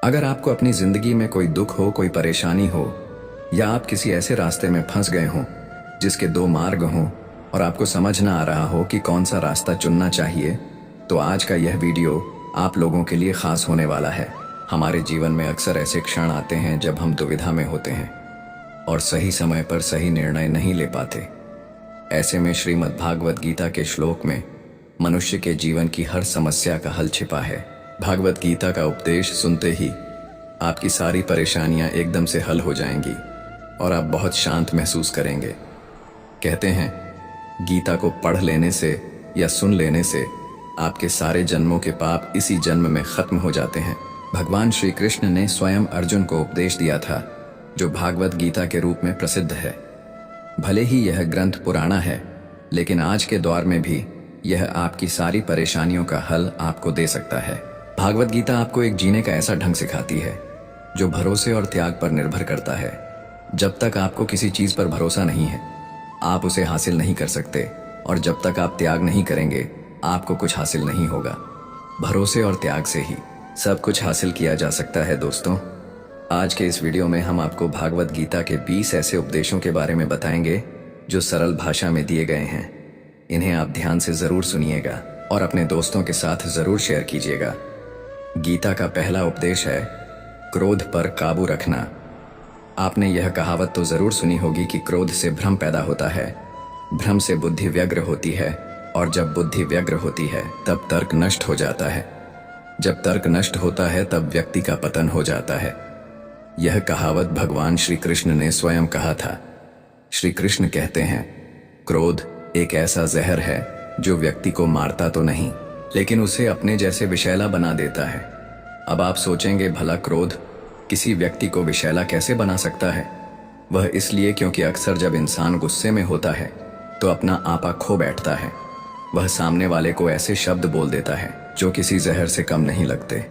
अगर आपको अपनी जिंदगी में कोई दुख हो, कोई परेशानी हो, या आप किसी ऐसे रास्ते में फंस गए हों जिसके दो मार्ग हों और आपको समझ ना आ रहा हो कि कौन सा रास्ता चुनना चाहिए, तो आज का यह वीडियो आप लोगों के लिए खास होने वाला है। हमारे जीवन में अक्सर ऐसे क्षण आते हैं जब हम दुविधा में होते हैं और सही समय पर सही निर्णय नहीं ले पाते। ऐसे में श्रीमद् भागवत गीता के श्लोक में मनुष्य के जीवन की हर समस्या का हल छिपा है। भागवत गीता का उपदेश सुनते ही आपकी सारी परेशानियां एकदम से हल हो जाएंगी और आप बहुत शांत महसूस करेंगे। कहते हैं, गीता को पढ़ लेने से या सुन लेने से आपके सारे जन्मों के पाप इसी जन्म में खत्म हो जाते हैं। भगवान श्री कृष्ण ने स्वयं अर्जुन को उपदेश दिया था, जो भागवत गीता के रूप में प्रसिद्ध है। भले ही यह ग्रंथ पुराना है, लेकिन आज के दौर में भी यह आपकी सारी परेशानियों का हल आपको दे सकता है। भागवत गीता आपको एक जीने का ऐसा ढंग सिखाती है जो भरोसे और त्याग पर निर्भर करता है। जब तक आपको किसी चीज पर भरोसा नहीं है, आप उसे हासिल नहीं कर सकते, और जब तक आप त्याग नहीं करेंगे, आपको कुछ हासिल नहीं होगा। भरोसे और त्याग से ही सब कुछ हासिल किया जा सकता है। दोस्तों, आज के इस वीडियो में हम आपको भागवत गीता के 20 ऐसे उपदेशों के बारे में बताएंगे जो सरल भाषा में दिए गए हैं। इन्हें आप ध्यान से जरूर सुनिएगा और अपने दोस्तों के साथ जरूर शेयर कीजिएगा। गीता का पहला उपदेश है क्रोध पर काबू रखना। आपने यह कहावत तो जरूर सुनी होगी कि क्रोध से भ्रम पैदा होता है, भ्रम से बुद्धि व्यग्र होती है, और जब बुद्धि व्यग्र होती है तब तर्क नष्ट हो जाता है। जब तर्क नष्ट होता है तब व्यक्ति का पतन हो जाता है। यह कहावत भगवान श्री कृष्ण ने स्वयं कहा था। श्री कृष्ण कहते हैं, क्रोध एक ऐसा जहर है जो व्यक्ति को मारता तो नहीं, लेकिन उसे अपने जैसे विषैला बना देता है। अब आप सोचेंगे, भला क्रोध किसी व्यक्ति को विषैला कैसे बना सकता है? वह इसलिए क्योंकि अक्सर जब इंसान गुस्से में होता है तो अपना आपा खो बैठता है। वह सामने वाले को ऐसे शब्द बोल देता है जो किसी जहर से कम नहीं लगते।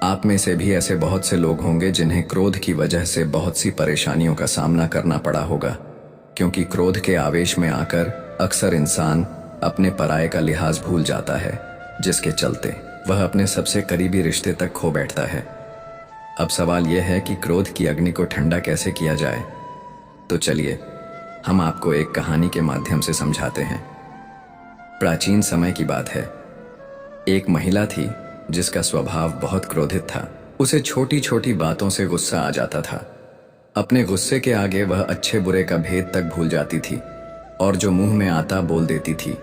आप में से भी ऐसे बहुत से लोग होंगे जिन्हें क्रोध की वजह से बहुत सी परेशानियों का सामना करना पड़ा होगा, क्योंकि क्रोध के आवेश में आकर अक्सर इंसान अपने पराये का लिहाज भूल जाता है, जिसके चलते वह अपने सबसे करीबी रिश्ते तक खो बैठता है। अब सवाल यह है कि क्रोध की अग्नि को ठंडा कैसे किया जाए। तो चलिए हम आपको एक कहानी के माध्यम से समझाते हैं। प्राचीन समय की बात है। एक महिला थी जिसका स्वभाव बहुत क्रोधित था। उसे छोटी छोटी बातों से गुस्सा आ जाता था। अपने गुस्से के आगे वह अच्छे बुरे का भेद तक भूल जाती थी और जो मुंह में आता बोल देती थी।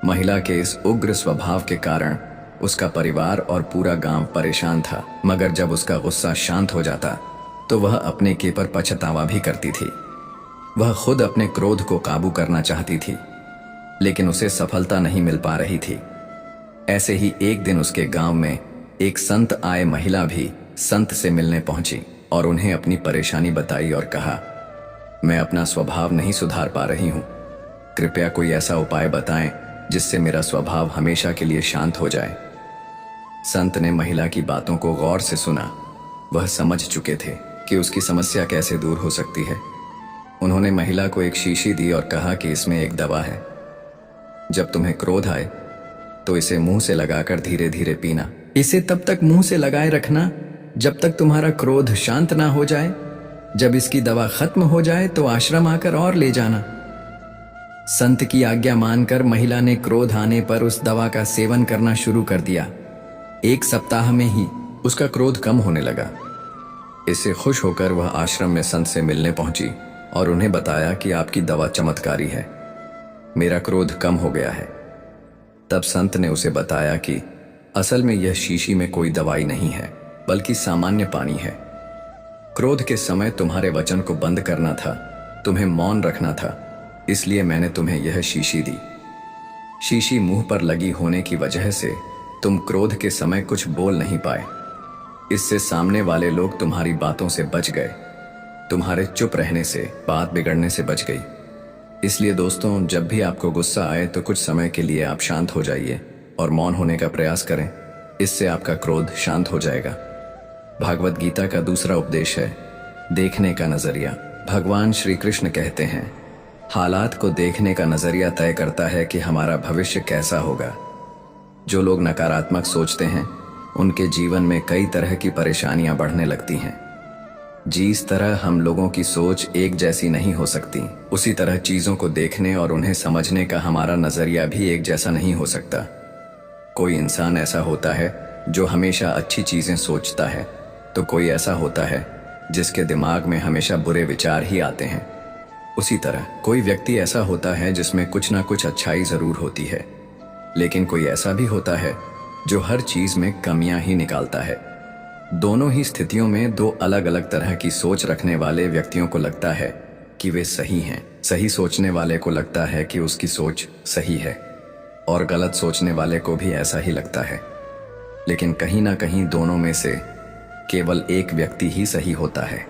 महिला के इस उग्र स्वभाव के कारण उसका परिवार और पूरा गांव परेशान था, मगर जब उसका गुस्सा शांत हो जाता तो वह अपने के पर पछतावा भी करती थी। वह खुद अपने क्रोध को काबू करना चाहती थी, लेकिन उसे सफलता नहीं मिल पा रही थी। ऐसे ही एक दिन उसके गांव में एक संत आए। महिला भी संत से मिलने पहुंची और उन्हें अपनी परेशानी बताई और कहा, मैं अपना स्वभाव नहीं सुधार पा रही हूं, कृपया कोई ऐसा उपाय बताएं जिससे मेरा स्वभाव हमेशा के लिए शांत हो जाए। संत ने महिला की बातों को गौर से सुना। वह समझ चुके थे कि उसकी समस्या कैसे दूर हो सकती है। उन्होंने महिला को एक शीशी दी और कहा कि इसमें एक दवा है। जब तुम्हें क्रोध आए तो इसे मुंह से लगाकर धीरे धीरे पीना। इसे तब तक मुंह से लगाए रखना जब तक तुम्हारा क्रोध शांत ना हो जाए। जब इसकी दवा खत्म हो जाए तो आश्रम आकर और ले जाना। संत की आज्ञा मानकर महिला ने क्रोध आने पर उस दवा का सेवन करना शुरू कर दिया। एक सप्ताह में ही उसका क्रोध कम होने लगा। इससे खुश होकर वह आश्रम में संत से मिलने पहुंची और उन्हें बताया कि आपकी दवा चमत्कारी है, मेरा क्रोध कम हो गया है। तब संत ने उसे बताया कि असल में यह शीशी में कोई दवाई नहीं है, बल्कि सामान्य पानी है। क्रोध के समय तुम्हारे वचन को बंद करना था, तुम्हें मौन रखना था, इसलिए मैंने तुम्हें यह शीशी दी। शीशी मुंह पर लगी होने की वजह से तुम क्रोध के समय कुछ बोल नहीं पाए। इससे सामने वाले लोग तुम्हारी बातों से बच गए। तुम्हारे चुप रहने से बात बिगड़ने से बच गई। इसलिए दोस्तों, जब भी आपको गुस्सा आए तो कुछ समय के लिए आप शांत हो जाइए और मौन होने का प्रयास करें। इससे आपका क्रोध शांत हो जाएगा। भागवत गीता का दूसरा उपदेश है देखने का नजरिया। भगवान श्री कृष्ण कहते हैं, हालात को देखने का नजरिया तय करता है कि हमारा भविष्य कैसा होगा। जो लोग नकारात्मक सोचते हैं उनके जीवन में कई तरह की परेशानियां बढ़ने लगती हैं। जिस तरह हम लोगों की सोच एक जैसी नहीं हो सकती, उसी तरह चीजों को देखने और उन्हें समझने का हमारा नजरिया भी एक जैसा नहीं हो सकता। कोई इंसान ऐसा होता है जो हमेशा अच्छी चीजें सोचता है, तो कोई ऐसा होता है जिसके दिमाग में हमेशा बुरे विचार ही आते हैं। उसी तरह कोई व्यक्ति ऐसा होता है जिसमें कुछ ना कुछ अच्छाई जरूर होती है, लेकिन कोई ऐसा भी होता है जो हर चीज में कमियां ही निकालता है। दोनों ही स्थितियों में दो अलग अलग तरह की सोच रखने वाले व्यक्तियों को लगता है कि वे सही हैं। सही सोचने वाले को लगता है कि उसकी सोच सही है, और गलत सोचने वाले को भी ऐसा ही लगता है। लेकिन कहीं ना कहीं दोनों में से केवल एक व्यक्ति ही सही होता है।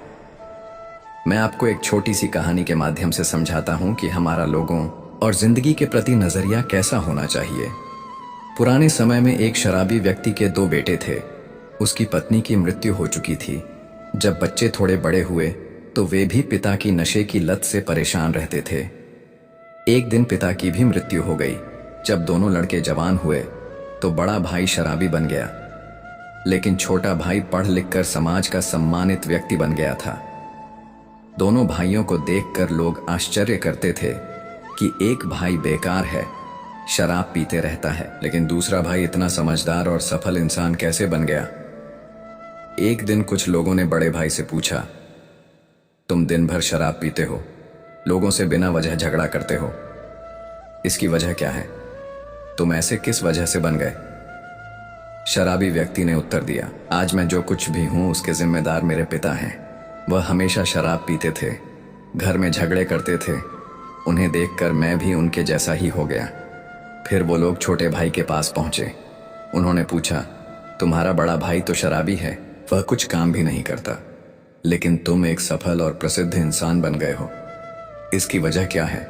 मैं आपको एक छोटी सी कहानी के माध्यम से समझाता हूं कि हमारा लोगों और जिंदगी के प्रति नजरिया कैसा होना चाहिए। पुराने समय में एक शराबी व्यक्ति के दो बेटे थे। उसकी पत्नी की मृत्यु हो चुकी थी। जब बच्चे थोड़े बड़े हुए तो वे भी पिता की नशे की लत से परेशान रहते थे। एक दिन पिता की भी मृत्यु हो गई। जब दोनों लड़के जवान हुए तो बड़ा भाई शराबी बन गया, लेकिन छोटा भाई पढ़ लिख कर समाज का सम्मानित व्यक्ति बन गया था। दोनों भाइयों को देखकर लोग आश्चर्य करते थे कि एक भाई बेकार है, शराब पीते रहता है, लेकिन दूसरा भाई इतना समझदार और सफल इंसान कैसे बन गया। एक दिन कुछ लोगों ने बड़े भाई से पूछा, तुम दिन भर शराब पीते हो, लोगों से बिना वजह झगड़ा करते हो, इसकी वजह क्या है? तुम ऐसे किस वजह से बन गए? शराबी व्यक्ति ने उत्तर दिया, आज मैं जो कुछ भी हूं उसके जिम्मेदार मेरे पिता हैं। वह हमेशा शराब पीते थे, घर में झगड़े करते थे। उन्हें देखकर मैं भी उनके जैसा ही हो गया। फिर वो लोग छोटे भाई के पास पहुंचे। उन्होंने पूछा, तुम्हारा बड़ा भाई तो शराबी है, वह कुछ काम भी नहीं करता, लेकिन तुम एक सफल और प्रसिद्ध इंसान बन गए हो, इसकी वजह क्या है?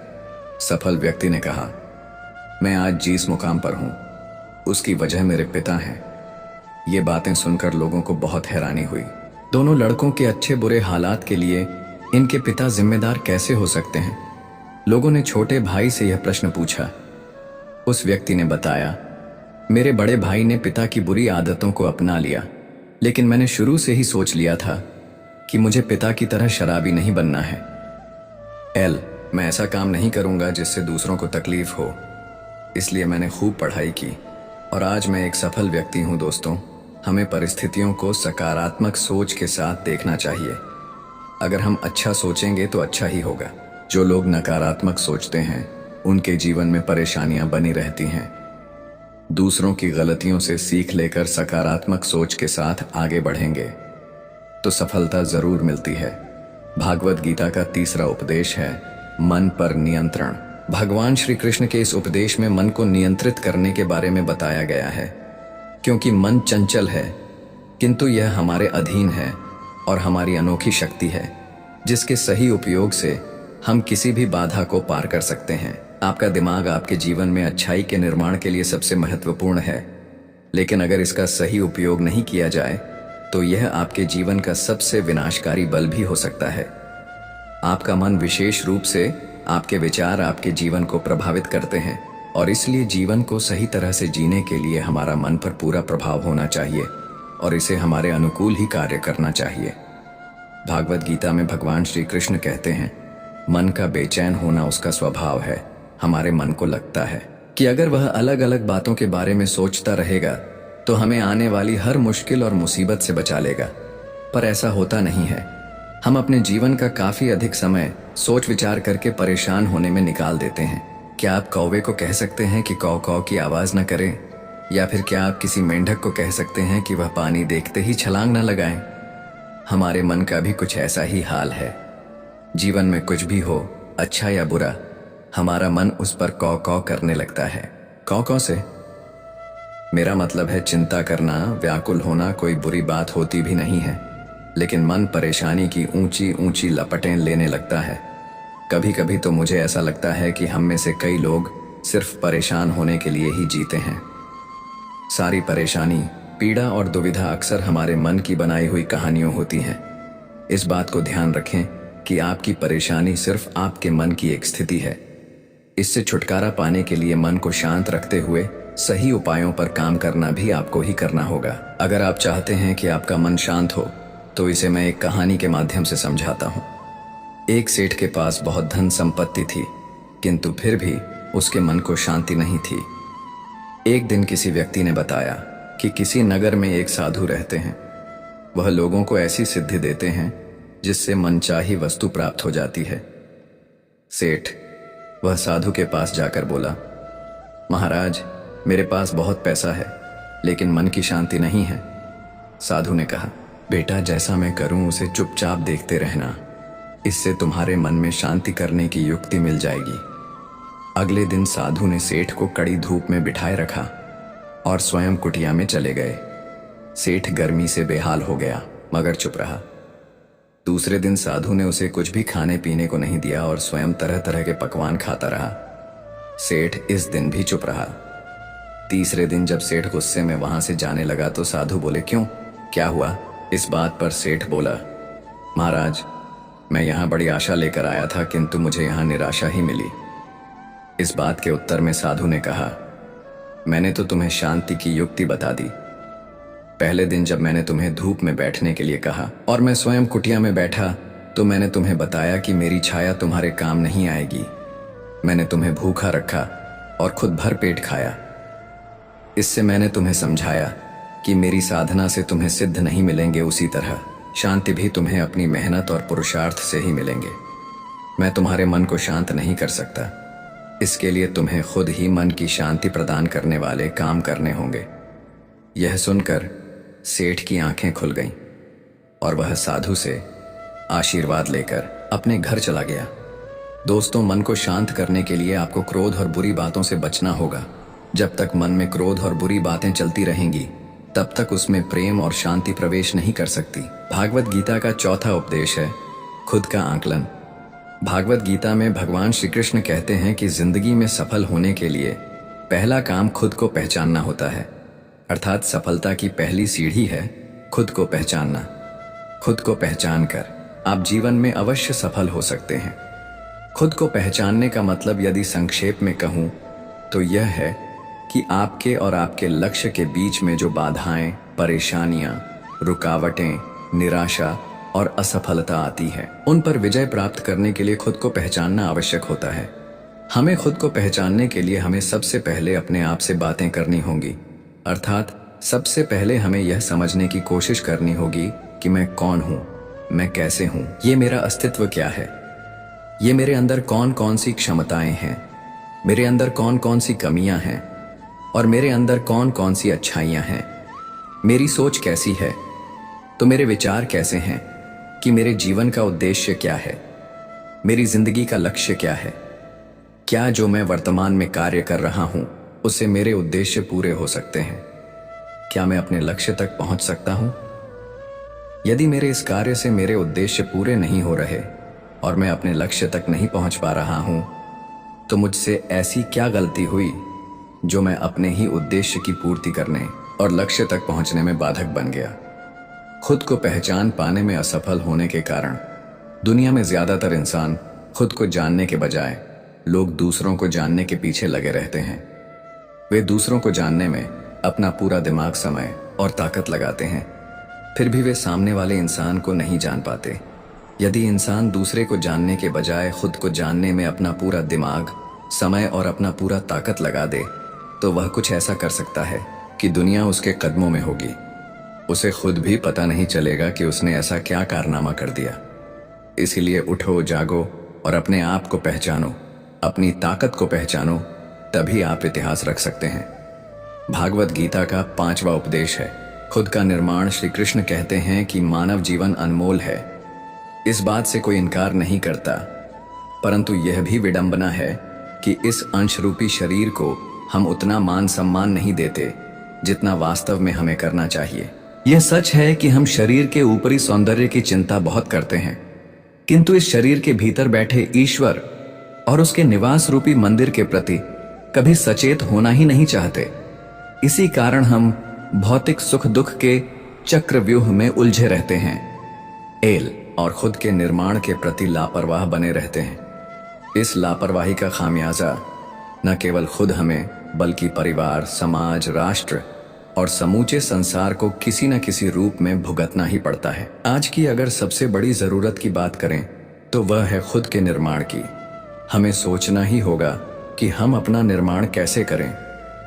सफल व्यक्ति ने कहा, मैं आज जिस मुकाम पर हूं उसकी वजह मेरे पिता हैं। ये बातें सुनकर लोगों को बहुत हैरानी हुई। दोनों लड़कों के अच्छे बुरे हालात के लिए इनके पिता जिम्मेदार कैसे हो सकते हैं? लोगों ने छोटे भाई से यह प्रश्न पूछा। उस व्यक्ति ने बताया, मेरे बड़े भाई ने पिता की बुरी आदतों को अपना लिया, लेकिन मैंने शुरू से ही सोच लिया था कि मुझे पिता की तरह शराबी नहीं बनना है। मैं ऐसा काम नहीं करूंगा जिससे दूसरों को तकलीफ हो, इसलिए मैंने खूब पढ़ाई की और आज मैं एक सफल व्यक्ति हूं। दोस्तों, हमें परिस्थितियों को सकारात्मक सोच के साथ देखना चाहिए। अगर हम अच्छा सोचेंगे तो अच्छा ही होगा। जो लोग नकारात्मक सोचते हैं उनके जीवन में परेशानियां बनी रहती हैं। दूसरों की गलतियों से सीख लेकर सकारात्मक सोच के साथ आगे बढ़ेंगे तो सफलता जरूर मिलती है। भागवत गीता का तीसरा उपदेश है मन पर नियंत्रण। भगवान श्री कृष्ण के इस उपदेश में मन को नियंत्रित करने के बारे में बताया गया है, क्योंकि मन चंचल है, किंतु यह हमारे अधीन है और हमारी अनोखी शक्ति है, जिसके सही उपयोग से हम किसी भी बाधा को पार कर सकते हैं। आपका दिमाग आपके जीवन में अच्छाई के निर्माण के लिए सबसे महत्वपूर्ण है, लेकिन अगर इसका सही उपयोग नहीं किया जाए तो यह आपके जीवन का सबसे विनाशकारी बल भी हो सकता है। आपका मन विशेष रूप से आपके विचार आपके जीवन को प्रभावित करते हैं, और इसलिए जीवन को सही तरह से जीने के लिए हमारा मन पर पूरा प्रभाव होना चाहिए और इसे हमारे अनुकूल ही कार्य करना चाहिए। भागवत गीता में भगवान श्री कृष्ण कहते हैं, मन का बेचैन होना उसका स्वभाव है। हमारे मन को लगता है कि अगर वह अलग अलग बातों के बारे में सोचता रहेगा तो हमें आने वाली हर मुश्किल और मुसीबत से बचा लेगा, पर ऐसा होता नहीं है। हम अपने जीवन का काफी अधिक समय सोच विचार करके परेशान होने में निकाल देते हैं। क्या आप कौवे को कह सकते हैं कि कौ कौ की आवाज न करे, या फिर क्या आप किसी मेंढक को कह सकते हैं कि वह पानी देखते ही छलांग न लगाए? हमारे मन का भी कुछ ऐसा ही हाल है। जीवन में कुछ भी हो, अच्छा या बुरा, हमारा मन उस पर कौ कौ करने लगता है। कौ कौ से मेरा मतलब है चिंता करना, व्याकुल होना कोई बुरी बात होती भी नहीं है, लेकिन मन परेशानी की ऊंची ऊंची लपटें लेने लगता है। कभी कभी तो मुझे ऐसा लगता है कि हम में से कई लोग सिर्फ परेशान होने के लिए ही जीते हैं। सारी परेशानी, पीड़ा और दुविधा अक्सर हमारे मन की बनाई हुई कहानियों होती हैं। इस बात को ध्यान रखें कि आपकी परेशानी सिर्फ आपके मन की एक स्थिति है। इससे छुटकारा पाने के लिए मन को शांत रखते हुए सही उपायों पर काम करना भी आपको ही करना होगा। अगर आप चाहते हैं कि आपका मन शांत हो तो इसे मैं एक कहानी के माध्यम से समझाता हूँ। एक सेठ के पास बहुत धन संपत्ति थी, किंतु फिर भी उसके मन को शांति नहीं थी। एक दिन किसी व्यक्ति ने बताया कि किसी नगर में एक साधु रहते हैं। वह लोगों को ऐसी सिद्धि देते हैं जिससे मनचाही वस्तु प्राप्त हो जाती है। सेठ वह साधु के पास जाकर बोला, महाराज, मेरे पास बहुत पैसा है लेकिन मन की शांति नहीं है। साधु ने कहा, बेटा, जैसा मैं करूं उसे चुपचाप देखते रहना, इससे तुम्हारे मन में शांति करने की युक्ति मिल जाएगी। अगले दिन साधु ने सेठ को कड़ी धूप में बिठाए रखा और स्वयं कुटिया में चले गए। सेठ गर्मी से बेहाल हो गया मगर चुप रहा। दूसरे दिन साधु ने उसे कुछ भी खाने पीने को नहीं दिया और स्वयं तरह तरह के पकवान खाता रहा। सेठ इस दिन भी चुप रहा। तीसरे दिन जब सेठ गुस्से में वहां से जाने लगा तो साधु बोले, क्यों, क्या हुआ? इस बात पर सेठ बोला, महाराज, मैं यहाँ बड़ी आशा लेकर आया था किंतु मुझे यहाँ निराशा ही मिली। इस बात के उत्तर में साधु ने कहा, मैंने तो तुम्हें शांति की युक्ति बता दी। पहले दिन जब मैंने तुम्हें धूप में बैठने के लिए कहा और मैं स्वयं कुटिया में बैठा तो मैंने तुम्हें बताया कि मेरी छाया तुम्हारे काम नहीं आएगी। मैंने तुम्हें भूखा रखा और खुद भर पेट खाया। इससे मैंने तुम्हें समझाया कि मेरी साधना से तुम्हें सिद्ध नहीं मिलेंगे, उसी तरह शांति भी तुम्हें अपनी मेहनत और पुरुषार्थ से ही मिलेंगे। मैं तुम्हारे मन को शांत नहीं कर सकता, इसके लिए तुम्हें खुद ही मन की शांति प्रदान करने वाले काम करने होंगे। यह सुनकर सेठ की आंखें खुल गईं और वह साधु से आशीर्वाद लेकर अपने घर चला गया। दोस्तों, मन को शांत करने के लिए आपको क्रोध और बुरी बातों से बचना होगा। जब तक मन में क्रोध और बुरी बातें चलती रहेंगी तब तक उसमें प्रेम और शांति प्रवेश नहीं कर सकती। भागवत गीता का चौथा उपदेश है खुद का आकलन। भागवत गीता में भगवान श्री कृष्ण कहते हैं कि जिंदगी में सफल होने के लिए पहला काम खुद को पहचानना होता है, अर्थात सफलता की पहली सीढ़ी है खुद को पहचानना। खुद को पहचानकर आप जीवन में अवश्य सफल हो सकते हैं। खुद को पहचानने का मतलब यदि संक्षेप में कहूं तो यह है कि आपके और आपके लक्ष्य के बीच में जो बाधाएं, परेशानियां, रुकावटें, निराशा और असफलता आती है, उन पर विजय प्राप्त करने के लिए खुद को पहचानना आवश्यक होता है। हमें खुद को पहचानने के लिए हमें सबसे पहले अपने आप से बातें करनी होंगी, अर्थात सबसे पहले हमें यह समझने की कोशिश करनी होगी कि मैं कौन हूं, मैं कैसे हूं, ये मेरा अस्तित्व क्या है, ये मेरे अंदर कौन कौन सी क्षमताएं हैं, मेरे अंदर कौन कौन सी कमियां हैं और मेरे अंदर कौन कौन सी अच्छाइयां हैं। मेरी सोच कैसी है तो मेरे विचार कैसे हैं कि मेरे जीवन का उद्देश्य क्या है, मेरी जिंदगी का लक्ष्य क्या है, क्या जो मैं वर्तमान में कार्य कर रहा हूं उससे मेरे उद्देश्य पूरे हो सकते हैं, क्या मैं अपने लक्ष्य तक पहुंच सकता हूं। यदि मेरे इस कार्य से मेरे उद्देश्य पूरे नहीं हो रहे और मैं अपने लक्ष्य तक नहीं पहुंच पा रहा हूं तो मुझसे ऐसी क्या गलती हुई जो मैं अपने ही उद्देश्य की पूर्ति करने और लक्ष्य तक पहुंचने में बाधक बन गया। खुद को पहचान पाने में असफल होने के कारण दुनिया में ज्यादातर इंसान खुद को जानने के बजाय लोग दूसरों को जानने के पीछे लगे रहते हैं। वे दूसरों को जानने में अपना पूरा दिमाग, समय और ताकत लगाते हैं, फिर भी वे सामने वाले इंसान को नहीं जान पाते। यदि इंसान दूसरे को जानने के बजाय खुद को जानने में अपना पूरा दिमाग, समय और अपना पूरा ताकत लगा दे तो वह कुछ ऐसा कर सकता है कि दुनिया उसके कदमों में होगी। उसे खुद भी पता नहीं चलेगा कि उसने ऐसा क्या कारनामा कर दिया। इसीलिए उठो, जागो और अपने आप को पहचानो, अपनी ताकत को पहचानो, तभी आप इतिहास रख सकते हैं। भागवत गीता का 5वां उपदेश है खुद का निर्माण। श्री कृष्ण कहते हैं कि मानव जीवन अनमोल है, इस बात से कोई इनकार नहीं करता, परंतु यह भी विडंबना है कि इस अंश रूपी शरीर को हम उतना मान सम्मान नहीं देते जितना वास्तव में हमें करना चाहिए। यह सच है कि हम शरीर के ऊपरी सौंदर्य की चिंता बहुत करते हैं, किंतु इस शरीर के भीतर बैठे ईश्वर और उसके निवास रूपी मंदिर के प्रति कभी सचेत होना ही नहीं चाहते। इसी कारण हम भौतिक सुख दुख के चक्रव्यूह में उलझे रहते हैं एल और खुद के निर्माण के प्रति लापरवाह बने रहते हैं। इस लापरवाही का खामियाजा न केवल खुद हमें बल्कि परिवार, समाज, राष्ट्र और समूचे संसार को किसी न किसी रूप में भुगतना ही पड़ता है। आज की अगर सबसे बड़ी जरूरत की बात करें तो वह है खुद के निर्माण की। हमें सोचना ही होगा कि हम अपना निर्माण कैसे करें।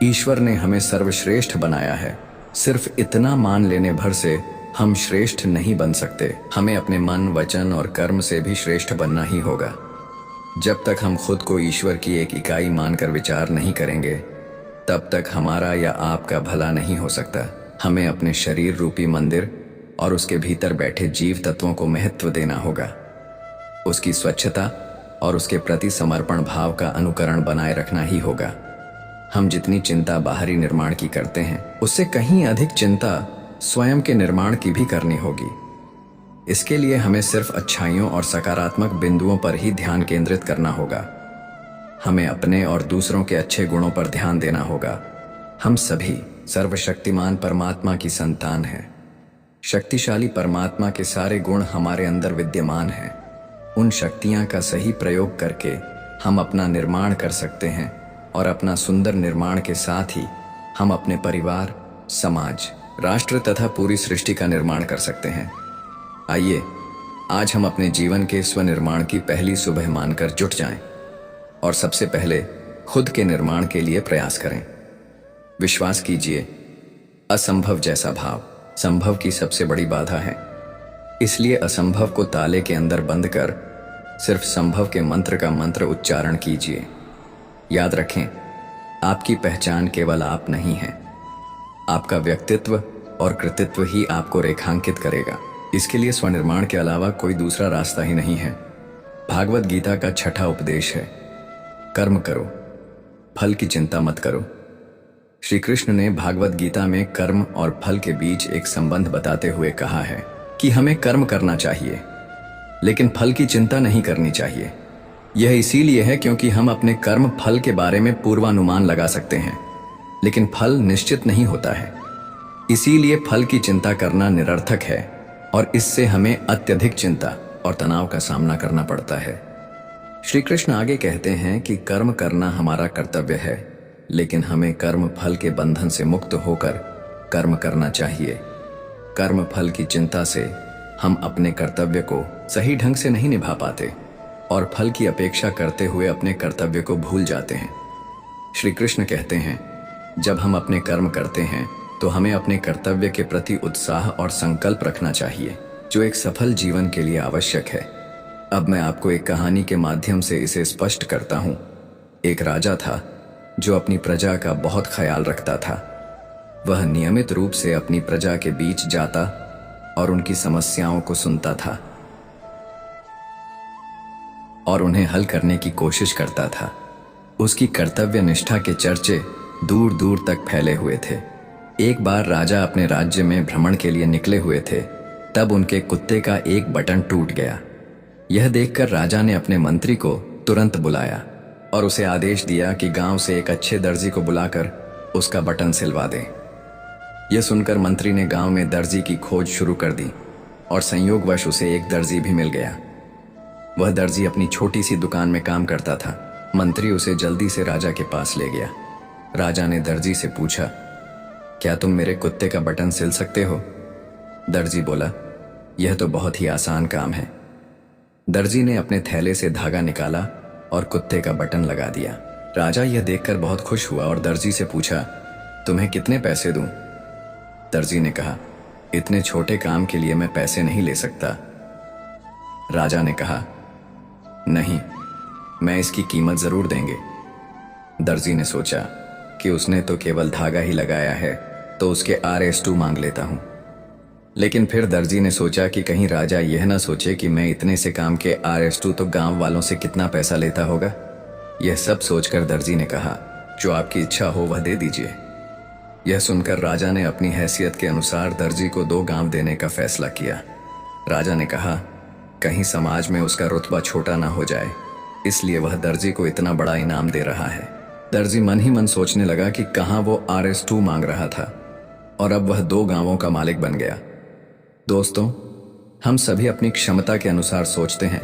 ईश्वर ने हमें सर्वश्रेष्ठ बनाया है, सिर्फ इतना मान लेने भर से हम श्रेष्ठ नहीं बन सकते। हमें अपने मन, वचन और कर्म से भी श्रेष्ठ बनना ही होगा। जब तक हम खुद को ईश्वर की एक इकाई मानकर विचार नहीं करेंगे, तब तक हमारा या आपका भला नहीं हो सकता। हमें अपने शरीर रूपी मंदिर और उसके भीतर बैठे जीव तत्वों को महत्व देना होगा। उसकी स्वच्छता और उसके प्रति समर्पण भाव का अनुकरण बनाए रखना ही होगा। हम जितनी चिंता बाहरी निर्माण की करते हैं, उससे कहीं अधिक चिंता स्वयं के निर्माण की भी करनी होगी। इसके लिए हमें सिर्फ अच्छाइयों और सकारात्मक बिंदुओं पर ही ध्यान केंद्रित करना होगा। हमें अपने और दूसरों के अच्छे गुणों पर ध्यान देना होगा। हम सभी सर्वशक्तिमान परमात्मा की संतान हैं। शक्तिशाली परमात्मा के सारे गुण हमारे अंदर विद्यमान हैं। उन शक्तियां का सही प्रयोग करके हम अपना निर्माण कर सकते हैं और अपना सुंदर निर्माण के साथ ही हम अपने परिवार, समाज, राष्ट्र तथा पूरी सृष्टि का निर्माण कर सकते हैं। आइए आज हम अपने जीवन के स्वनिर्माण की पहली सुबह मानकर जुट जाएं और सबसे पहले खुद के निर्माण के लिए प्रयास करें। विश्वास कीजिए, असंभव जैसा भाव संभव की सबसे बड़ी बाधा है। इसलिए असंभव को ताले के अंदर बंद कर सिर्फ संभव के मंत्र का मंत्र उच्चारण कीजिए। याद रखें, आपकी पहचान केवल आप नहीं है। आपका व्यक्तित्व और कृतित्व ही आपको रेखांकित करेगा। इसके लिए स्वनिर्माण के अलावा कोई दूसरा रास्ता ही नहीं है। भागवत गीता का छठा उपदेश है, कर्म करो, फल की चिंता मत करो। श्री कृष्ण ने भागवत गीता में कर्म और फल के बीच एक संबंध बताते हुए कहा है कि हमें कर्म करना चाहिए, लेकिन फल की चिंता नहीं करनी चाहिए। यह इसीलिए है क्योंकि हम अपने कर्म फल के बारे में पूर्वानुमान लगा सकते हैं, लेकिन फल निश्चित नहीं होता है। इसीलिए फल की चिंता करना निरर्थक है और इससे हमें अत्यधिक चिंता और तनाव का सामना करना पड़ता है। श्री कृष्ण आगे कहते हैं कि कर्म करना हमारा कर्तव्य है, लेकिन हमें कर्म फल के बंधन से मुक्त होकर कर्म करना चाहिए। कर्म फल की चिंता से हम अपने कर्तव्य को सही ढंग से नहीं निभा पाते और फल की अपेक्षा करते हुए अपने कर्तव्य को भूल जाते हैं। श्री कृष्ण कहते हैं, जब हम अपने कर्म करते हैं तो हमें अपने कर्तव्य के प्रति उत्साह और संकल्प रखना चाहिए, जो एक सफल जीवन के लिए आवश्यक है। अब मैं आपको एक कहानी के माध्यम से इसे स्पष्ट करता हूँ। एक राजा था जो अपनी प्रजा का बहुत ख्याल रखता था। वह नियमित रूप से अपनी प्रजा के बीच जाता और उनकी समस्याओं को सुनता था और उन्हें हल करने की कोशिश करता था। उसकी कर्तव्य निष्ठा के चर्चे दूर दूर तक फैले हुए थे। एक बार राजा अपने राज्य में भ्रमण के लिए निकले हुए थे, तब उनके कुत्ते का एक बटन टूट गया। यह देखकर राजा ने अपने मंत्री को तुरंत बुलाया और उसे आदेश दिया कि गांव से एक अच्छे दर्जी को बुलाकर उसका बटन सिलवा दें। यह सुनकर मंत्री ने गांव में दर्जी की खोज शुरू कर दी और संयोगवश उसे एक दर्जी भी मिल गया। वह दर्जी अपनी छोटी सी दुकान में काम करता था। मंत्री उसे जल्दी से राजा के पास ले गया। राजा ने दर्जी से पूछा, क्या तुम मेरे कुत्ते का बटन सिल सकते हो? दर्जी बोला, यह तो बहुत ही आसान काम है। दर्जी ने अपने थैले से धागा निकाला और कुत्ते का बटन लगा दिया। राजा यह देखकर बहुत खुश हुआ और दर्जी से पूछा, तुम्हें कितने पैसे दूं? दर्जी ने कहा, इतने छोटे काम के लिए मैं पैसे नहीं ले सकता। राजा ने कहा, नहीं, मैं इसकी कीमत जरूर देंगे। दर्जी ने सोचा कि उसने तो केवल धागा ही लगाया है, तो उसके RS2 मांग लेता हूं। लेकिन फिर दर्जी ने सोचा कि कहीं राजा यह ना सोचे कि मैं इतने से काम के RS2 तो गांव वालों से कितना पैसा लेता होगा। यह सब सोचकर दर्जी ने कहा, जो आपकी इच्छा हो वह दे दीजिए। यह सुनकर राजा ने अपनी हैसियत के अनुसार दर्जी को 2 गांव देने का फैसला किया। राजा ने कहा, कहीं समाज में उसका रुतबा छोटा ना हो जाए, इसलिए वह दर्जी को इतना बड़ा इनाम दे रहा है। दर्जी मन ही मन सोचने लगा कि कहाँ वो RS2 मांग रहा था और अब वह 2 गांवों का मालिक बन गया। दोस्तों, हम सभी अपनी क्षमता के अनुसार सोचते हैं,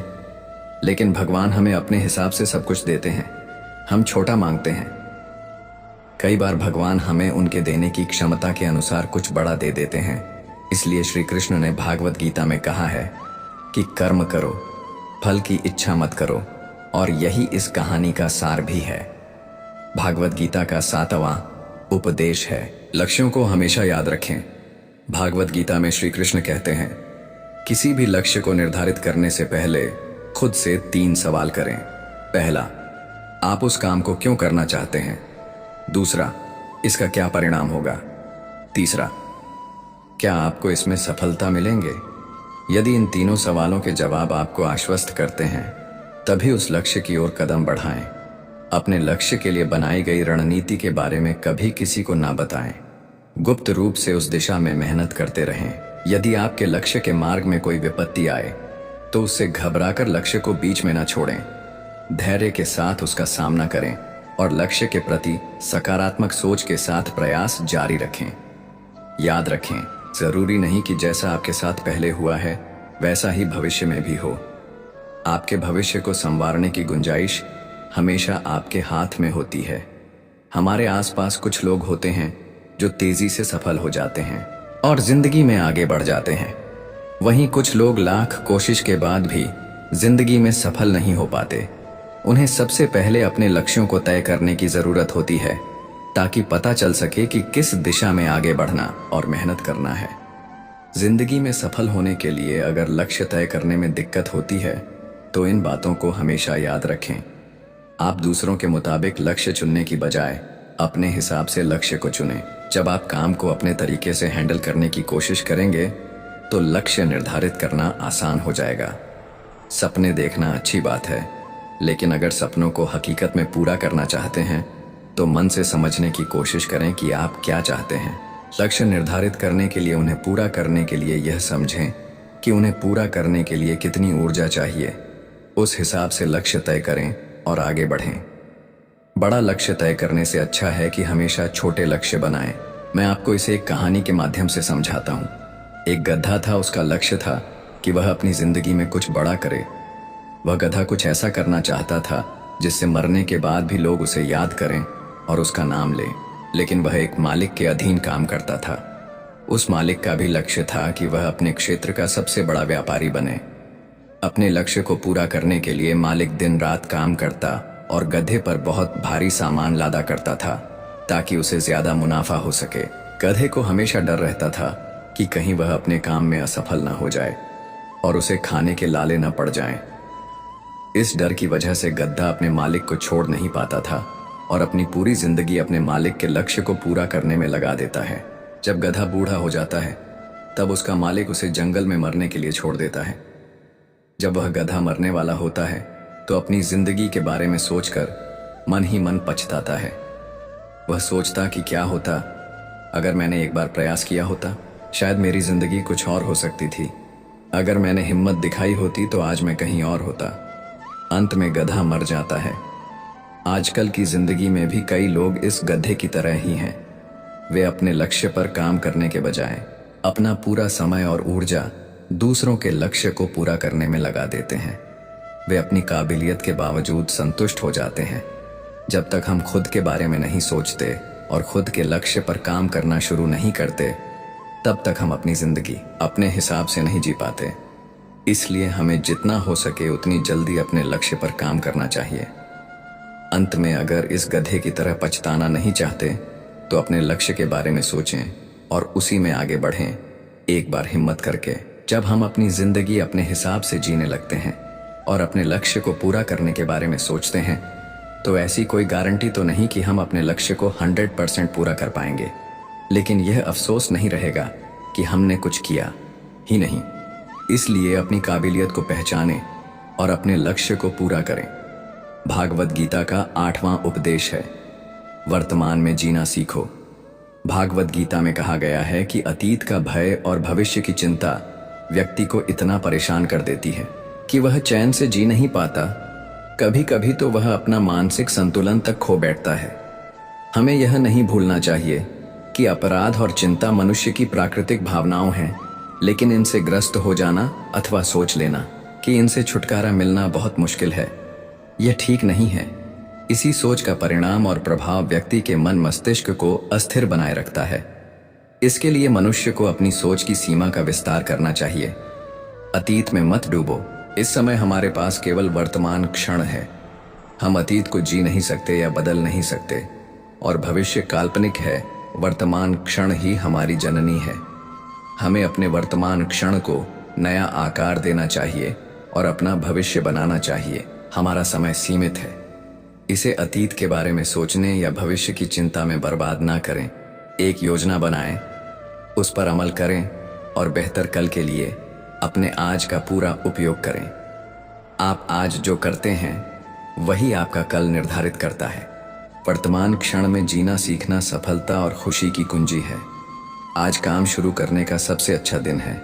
लेकिन भगवान हमें अपने हिसाब से सब कुछ देते हैं। हम छोटा मांगते हैं, कई बार भगवान हमें उनके देने की क्षमता के अनुसार कुछ बड़ा दे देते हैं। इसलिए श्री कृष्ण ने भागवत गीता में कहा है कि कर्म करो, फल की इच्छा मत करो, और यही इस कहानी का सार भी है। भागवत गीता का 7वां उपदेश है, लक्ष्यों को हमेशा याद रखें। भागवत गीता में श्री कृष्ण कहते हैं, किसी भी लक्ष्य को निर्धारित करने से पहले खुद से 3 सवाल करें। पहला, आप उस काम को क्यों करना चाहते हैं? दूसरा, इसका क्या परिणाम होगा? तीसरा, क्या आपको इसमें सफलता मिलेंगे? यदि इन तीनों सवालों के जवाब आपको आश्वस्त करते हैं, तभी उस लक्ष्य की ओर कदम बढ़ाएं। अपने लक्ष्य के लिए बनाई गई रणनीति के बारे में कभी किसी को ना बताएं। गुप्त रूप से उस दिशा में मेहनत करते रहें। यदि आपके लक्ष्य के मार्ग में कोई विपत्ति आए, तो उससे घबराकर लक्ष्य को बीच में ना छोड़ें। धैर्य के साथ उसका सामना करें और लक्ष्य के प्रति सकारात्मक सोच के साथ प्रयास जारी रखें। याद रखें, जरूरी नहीं कि जैसा आपके साथ पहले हुआ है वैसा ही भविष्य में भी हो। आपके भविष्य को संवारने की गुंजाइश हमेशा आपके हाथ में होती है। हमारे आसपास कुछ लोग होते हैं जो तेजी से सफल हो जाते हैं और जिंदगी में आगे बढ़ जाते हैं। वहीं कुछ लोग लाख कोशिश के बाद भी जिंदगी में सफल नहीं हो पाते। उन्हें सबसे पहले अपने लक्ष्यों को तय करने की जरूरत होती है, ताकि पता चल सके कि किस दिशा में आगे बढ़ना और मेहनत करना है। जिंदगी में सफल होने के लिए अगर लक्ष्य तय करने में दिक्कत होती है, तो इन बातों को हमेशा याद रखें। आप दूसरों के मुताबिक लक्ष्य चुनने की बजाय अपने हिसाब से लक्ष्य को चुनें। जब आप काम को अपने तरीके से हैंडल करने की कोशिश करेंगे, तो लक्ष्य निर्धारित करना आसान हो जाएगा। सपने देखना अच्छी बात है, लेकिन अगर सपनों को हकीकत में पूरा करना चाहते हैं, तो मन से समझने की कोशिश करें कि आप क्या चाहते हैं। लक्ष्य निर्धारित करने के लिए उन्हें पूरा करने के लिए यह समझें कि उन्हें पूरा करने के लिए कितनी ऊर्जा चाहिए। उस हिसाब से लक्ष्य तय करें और आगे बढ़ें। बड़ा लक्ष्य तय करने से अच्छा है कि हमेशा छोटे लक्ष्य बनाएं। मैं आपको इसे एक कहानी के माध्यम से समझाता हूँ। एक गधा था, उसका लक्ष्य था कि वह अपनी जिंदगी में कुछ बड़ा करे। वह गधा कुछ ऐसा करना चाहता था जिससे मरने के बाद भी लोग उसे याद करें और उसका नाम लें। लेकिन वह एक मालिक के अधीन काम करता था। उस मालिक का भी लक्ष्य था कि वह अपने क्षेत्र का सबसे बड़ा व्यापारी बने। अपने लक्ष्य को पूरा करने के लिए मालिक दिन रात काम करता और गधे पर बहुत भारी सामान लादा करता था, ताकि उसे ज्यादा मुनाफा हो सके। गधे को हमेशा डर रहता था कि कहीं वह अपने काम में असफल न हो जाए और उसे खाने के लाले न पड़ जाएं। इस डर की वजह से गधा अपने मालिक को छोड़ नहीं पाता था और अपनी पूरी जिंदगी अपने मालिक के लक्ष्य को पूरा करने में लगा देता है। जब गधा बूढ़ा हो जाता है, तब उसका मालिक उसे जंगल में मरने के लिए छोड़ देता है। जब वह गधा मरने वाला होता है, तो अपनी जिंदगी के बारे में सोचकर मन ही मन पछताता है। वह सोचता कि क्या होता अगर मैंने एक बार प्रयास किया होता, शायद मेरी जिंदगी कुछ और हो सकती थी। अगर मैंने हिम्मत दिखाई होती तो आज मैं कहीं और होता। अंत में गधा मर जाता है। आजकल की जिंदगी में भी कई लोग इस गधे की तरह ही हैं। वे अपने लक्ष्य पर काम करने के बजाय अपना पूरा समय और ऊर्जा दूसरों के लक्ष्य को पूरा करने में लगा देते हैं। वे अपनी काबिलियत के बावजूद संतुष्ट हो जाते हैं। जब तक हम खुद के बारे में नहीं सोचते और खुद के लक्ष्य पर काम करना शुरू नहीं करते, तब तक हम अपनी जिंदगी अपने हिसाब से नहीं जी पाते। इसलिए हमें जितना हो सके उतनी जल्दी अपने लक्ष्य पर काम करना चाहिए। अंत में अगर इस गधे की तरह पछताना नहीं चाहते, तो अपने लक्ष्य के बारे में सोचें और उसी में आगे बढ़ें, एक बार हिम्मत करके। जब हम अपनी जिंदगी अपने हिसाब से जीने लगते हैं और अपने लक्ष्य को पूरा करने के बारे में सोचते हैं, तो ऐसी कोई गारंटी तो नहीं कि हम अपने लक्ष्य को 100% पूरा कर पाएंगे, लेकिन यह अफसोस नहीं रहेगा कि हमने कुछ किया ही नहीं। इसलिए अपनी काबिलियत को पहचानें और अपने लक्ष्य को पूरा करें। भागवत गीता का 8वां उपदेश है, वर्तमान में जीना सीखो। भागवत गीता में कहा गया है कि अतीत का भय और भविष्य की चिंता व्यक्ति को इतना परेशान कर देती है कि वह चैन से जी नहीं पाता। कभी कभी तो वह अपना मानसिक संतुलन तक खो बैठता है। हमें यह नहीं भूलना चाहिए कि अपराध और चिंता मनुष्य की प्राकृतिक भावनाओं हैं, लेकिन इनसे ग्रस्त हो जाना अथवा सोच लेना कि इनसे छुटकारा मिलना बहुत मुश्किल है, यह ठीक नहीं है। इसी सोच का परिणाम और प्रभाव व्यक्ति के मन मस्तिष्क को अस्थिर बनाए रखता है। इसके लिए मनुष्य को अपनी सोच की सीमा का विस्तार करना चाहिए। अतीत में मत डूबो। इस समय हमारे पास केवल वर्तमान क्षण है। हम अतीत को जी नहीं सकते या बदल नहीं सकते, और भविष्य काल्पनिक है। वर्तमान क्षण ही हमारी जननी है। हमें अपने वर्तमान क्षण को नया आकार देना चाहिए और अपना भविष्य बनाना चाहिए। हमारा समय सीमित है। इसे अतीत के बारे में सोचने या भविष्य की चिंता में बर्बाद ना करें। एक योजना बनाएं, उस पर अमल करें और बेहतर कल के लिए अपने आज का पूरा उपयोग करें। आप आज जो करते हैं वही आपका कल निर्धारित करता है। वर्तमान क्षण में जीना सीखना सफलता और खुशी की कुंजी है। आज काम शुरू करने का सबसे अच्छा दिन है,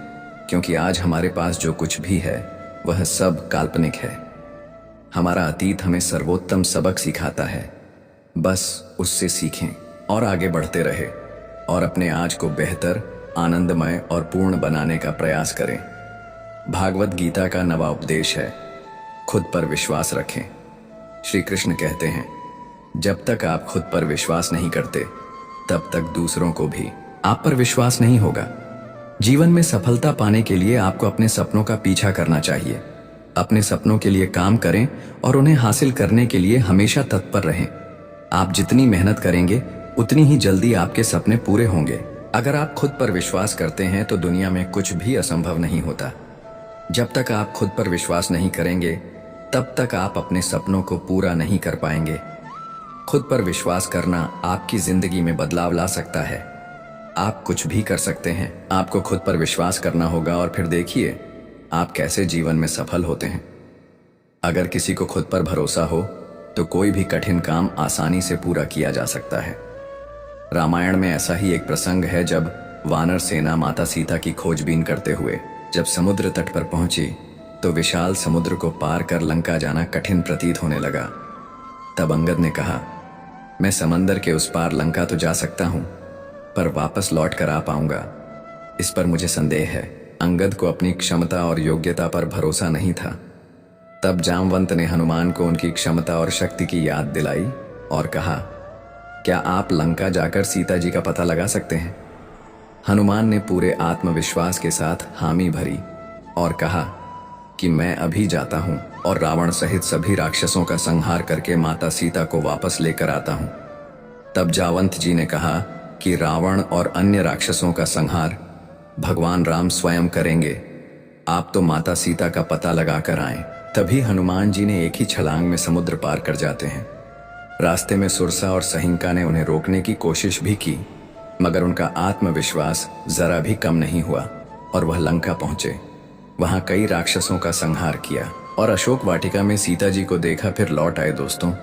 क्योंकि आज हमारे पास जो कुछ भी है वह सब काल्पनिक है। हमारा अतीत हमें सर्वोत्तम सबक सिखाता है। बस उससे सीखें और आगे बढ़ते रहे और अपने आज को बेहतर, आनंदमय और पूर्ण बनाने का प्रयास करें। भागवत गीता का नवा उपदेश है, खुद पर विश्वास रखें। श्री कृष्ण कहते हैं, जब तक आप खुद पर विश्वास नहीं करते तब तक दूसरों को भी आप पर विश्वास नहीं होगा। जीवन में सफलता पाने के लिए आपको अपने सपनों का पीछा करना चाहिए। अपने सपनों के लिए काम करें और उन्हें हासिल करने के लिए हमेशा तत्पर रहें। आप जितनी मेहनत करेंगे उतनी ही जल्दी आपके सपने पूरे होंगे। अगर आप खुद पर विश्वास करते हैं तो दुनिया में कुछ भी असंभव नहीं होता। जब तक आप खुद पर विश्वास नहीं करेंगे तब तक आप अपने सपनों को पूरा नहीं कर पाएंगे। खुद पर विश्वास करना आपकी जिंदगी में बदलाव ला सकता है। आप कुछ भी कर सकते हैं। आपको खुद पर विश्वास करना होगा और फिर देखिए आप कैसे जीवन में सफल होते हैं। अगर किसी को खुद पर भरोसा हो तो कोई भी कठिन काम आसानी से पूरा किया जा सकता है। रामायण में ऐसा ही एक प्रसंग है जब वानर सेना माता सीता की खोजबीन करते हुए जब समुद्र तट पर पहुंची तो विशाल समुद्र को पार कर लंका जाना कठिन प्रतीत होने लगा। तब अंगद ने कहा, मैं समंदर के उस पार लंका तो जा सकता हूं, पर वापस लौट कर आ पाऊंगा, इस पर मुझे संदेह है। अंगद को अपनी क्षमता और योग्यता पर भरोसा नहीं था। तब जामवंत ने हनुमान को उनकी क्षमता और शक्ति की याद दिलाई और कहा, क्या आप लंका जाकर सीता जी का पता लगा सकते हैं? हनुमान ने पूरे आत्मविश्वास के साथ हामी भरी और कहा कि मैं अभी जाता हूं और रावण सहित सभी राक्षसों का संहार करके माता सीता को वापस लेकर आता हूं। तब जावंत जी ने कहा कि रावण और अन्य राक्षसों का संहार भगवान राम स्वयं करेंगे। आप तो माता सीता का पता लगा कर आए। तभी हनुमान जी ने एक ही छलांग में समुद्र पार कर जाते हैं। रास्ते में सुरसा और सहिंका ने उन्हें रोकने की कोशिश भी की, मगर उनका आत्मविश्वास जरा भी कम नहीं हुआ और वह लंका पहुंचे। वहां कई राक्षसों का संहार किया और अशोक वाटिका में सीता जी को देखा, फिर लौट आए। दोस्तों,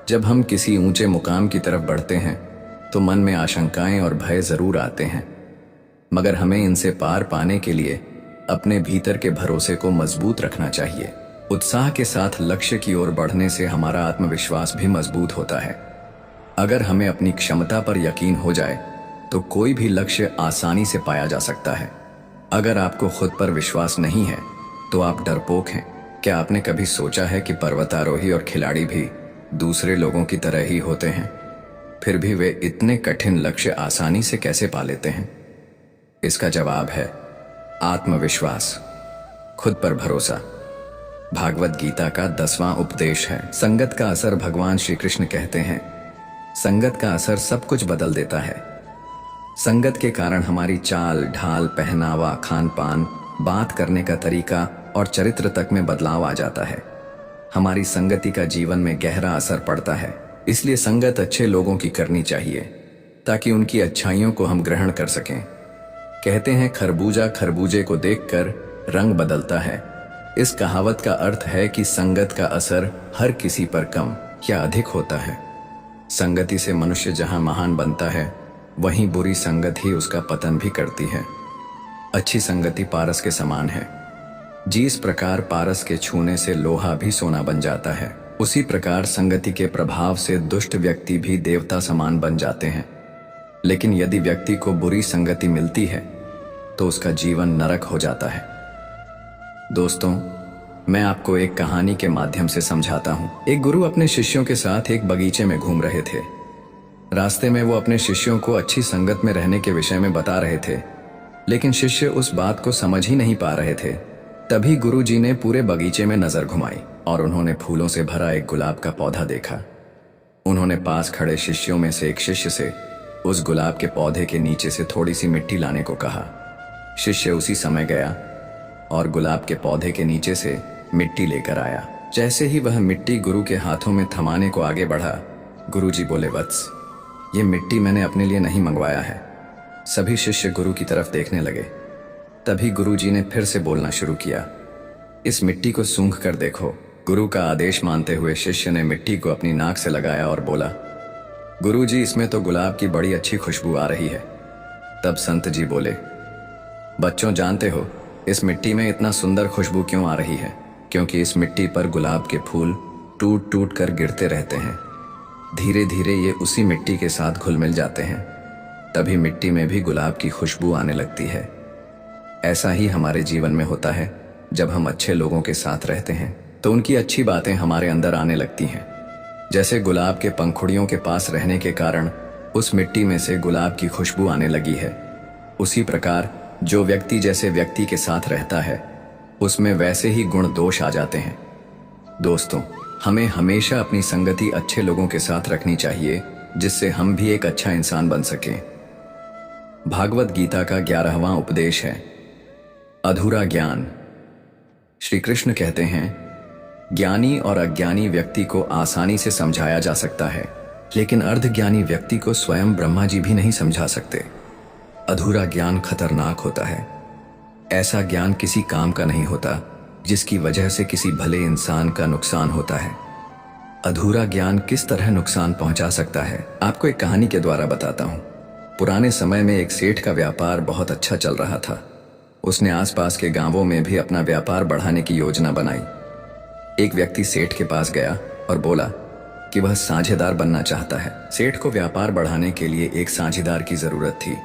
जब हम किसी ऊंचे मुकाम की तरफ बढ़ते हैं तो मन में आशंकाएं और भय जरूर आते हैं, मगर हमें इनसे पार पाने के लिए अपने भीतर के भरोसे को मजबूत रखना चाहिए। उत्साह के साथ लक्ष्य की ओर बढ़ने से हमारा आत्मविश्वास भी मजबूत होता है। अगर हमें अपनी क्षमता पर यकीन हो जाए तो कोई भी लक्ष्य आसानी से पाया जा सकता है। अगर आपको खुद पर विश्वास नहीं है तो आप डरपोक हैं। क्या आपने कभी सोचा है कि पर्वतारोही और खिलाड़ी भी दूसरे लोगों की तरह ही होते हैं, फिर भी वे इतने कठिन लक्ष्य आसानी से कैसे पा लेते हैं? इसका जवाब है आत्मविश्वास, खुद पर भरोसा। भागवत गीता का 10वां उपदेश है, संगत का असर। भगवान श्री कृष्ण कहते हैं, संगत का असर सब कुछ बदल देता है। संगत के कारण हमारी चाल ढाल, पहनावा, खान पान, बात करने का तरीका और चरित्र तक में बदलाव आ जाता है। हमारी संगति का जीवन में गहरा असर पड़ता है। इसलिए संगत अच्छे लोगों की करनी चाहिए ताकि उनकी अच्छाइयों को हम ग्रहण कर सकें। कहते हैं, खरबूजा खरबूजे को देखकर रंग बदलता है। इस कहावत का अर्थ है कि संगत का असर हर किसी पर कम या अधिक होता है। संगति से मनुष्य जहां महान बनता है, वहीं बुरी संगत ही उसका पतन भी करती है। अच्छी संगति पारस के समान है। जिस प्रकार पारस के छूने से लोहा भी सोना बन जाता है, उसी प्रकार संगति के प्रभाव से दुष्ट व्यक्ति भी देवता समान बन जाते हैं। लेकिन यदि व्यक्ति को बुरी संगति मिलती है तो उसका जीवन नरक हो जाता है। दोस्तों, मैं आपको एक कहानी के माध्यम से समझाता हूँ। एक गुरु अपने शिष्यों के साथ एक बगीचे में घूम रहे थे। रास्ते में वो अपने शिष्यों को अच्छी संगत में रहने के विषय में बता रहे थे, लेकिन शिष्य उस बात को समझ ही नहीं पा रहे थे। तभी गुरु जी ने पूरे बगीचे में नजर घुमाई और उन्होंने फूलों से भरा एक गुलाब का पौधा देखा। उन्होंने पास खड़े शिष्यों में से एक शिष्य से उस गुलाब के पौधे के नीचे से थोड़ी सी मिट्टी लाने को कहा। शिष्य उसी समय गया और गुलाब के पौधे के नीचे से मिट्टी लेकर आया। जैसे ही वह मिट्टी गुरु के हाथों में थमाने को आगे बढ़ा, गुरु जी बोले, वत्स, ये मिट्टी मैंने अपने लिए नहीं मंगवाया है। सभी शिष्य गुरु की तरफ देखने लगे। तभी गुरु जी ने फिर से बोलना शुरू किया, इस मिट्टी को सूंघ कर देखो। गुरु का आदेश मानते हुए शिष्य ने मिट्टी को अपनी नाक से लगाया और बोला, गुरु जी, इसमें तो गुलाब की बड़ी अच्छी खुशबू आ रही है। तब संत जी बोले, बच्चों, जानते हो इस मिट्टी में इतना सुंदर खुशबू क्यों आ रही है? क्योंकि इस मिट्टी पर गुलाब के फूल टूट टूट कर गिरते रहते हैं। धीरे धीरे ये उसी मिट्टी के साथ घुल मिल जाते हैं, तभी मिट्टी में भी गुलाब की खुशबू आने लगती है। ऐसा ही हमारे जीवन में होता है। जब हम अच्छे लोगों के साथ रहते हैं तो उनकी अच्छी बातें हमारे अंदर आने लगती हैं। जैसे गुलाब के पंखुड़ियों के पास रहने के कारण उस मिट्टी में से गुलाब की खुशबू आने लगी है, उसी प्रकार जो व्यक्ति जैसे व्यक्ति के साथ रहता है उसमें वैसे ही गुण दोष आ जाते हैं। दोस्तों, हमें हमेशा अपनी संगति अच्छे लोगों के साथ रखनी चाहिए, जिससे हम भी एक अच्छा इंसान बन सकें। भागवत गीता का 11वां उपदेश है, अधूरा ज्ञान। श्री कृष्ण कहते हैं, ज्ञानी और अज्ञानी व्यक्ति को आसानी से समझाया जा सकता है, लेकिन अर्धज्ञानी व्यक्ति को स्वयं ब्रह्मा जी भी नहीं समझा सकते। अधूरा ज्ञान खतरनाक होता है। ऐसा ज्ञान किसी काम का नहीं होता, जिसकी वजह से किसी भले इंसान का नुकसान होता है। अधूरा ज्ञान किस तरह नुकसान पहुंचा सकता है, आपको एक कहानी के द्वारा बताता हूं। पुराने समय में एक सेठ का व्यापार बहुत अच्छा चल रहा था। उसने आसपास के गांवों में भी अपना व्यापार बढ़ाने की योजना बनाई। एक व्यक्ति सेठ के पास गया और बोला कि वह साझेदार बनना चाहता है। सेठ को व्यापार बढ़ाने के लिए एक साझेदार की जरूरत थी।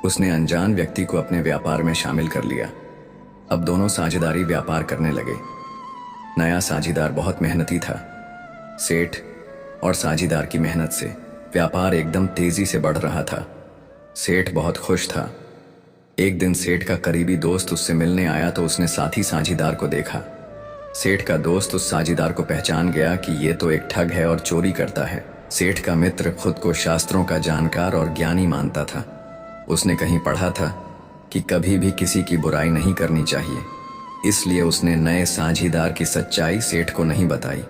उसने अनजान व्यक्ति को अपने व्यापार में शामिल कर लिया। अब दोनों साझेदारी व्यापार करने लगे। नया साझेदार बहुत मेहनती था। सेठ और साझेदार की मेहनत से व्यापार एकदम तेजी से बढ़ रहा था। सेठ बहुत खुश था। एक दिन सेठ का करीबी दोस्त उससे मिलने आया तो उसने साथी साझेदार को देखा। सेठ का दोस्त उस साझेदार को पहचान गया कि ये तो एक ठग है और चोरी करता है। सेठ का मित्र खुद को शास्त्रों का जानकार और ज्ञानी मानता था। उसने कहीं पढ़ा था कि कभी भी किसी की बुराई नहीं करनी चाहिए, इसलिए उसने नए साझेदार की सच्चाई सेठ को नहीं बताई।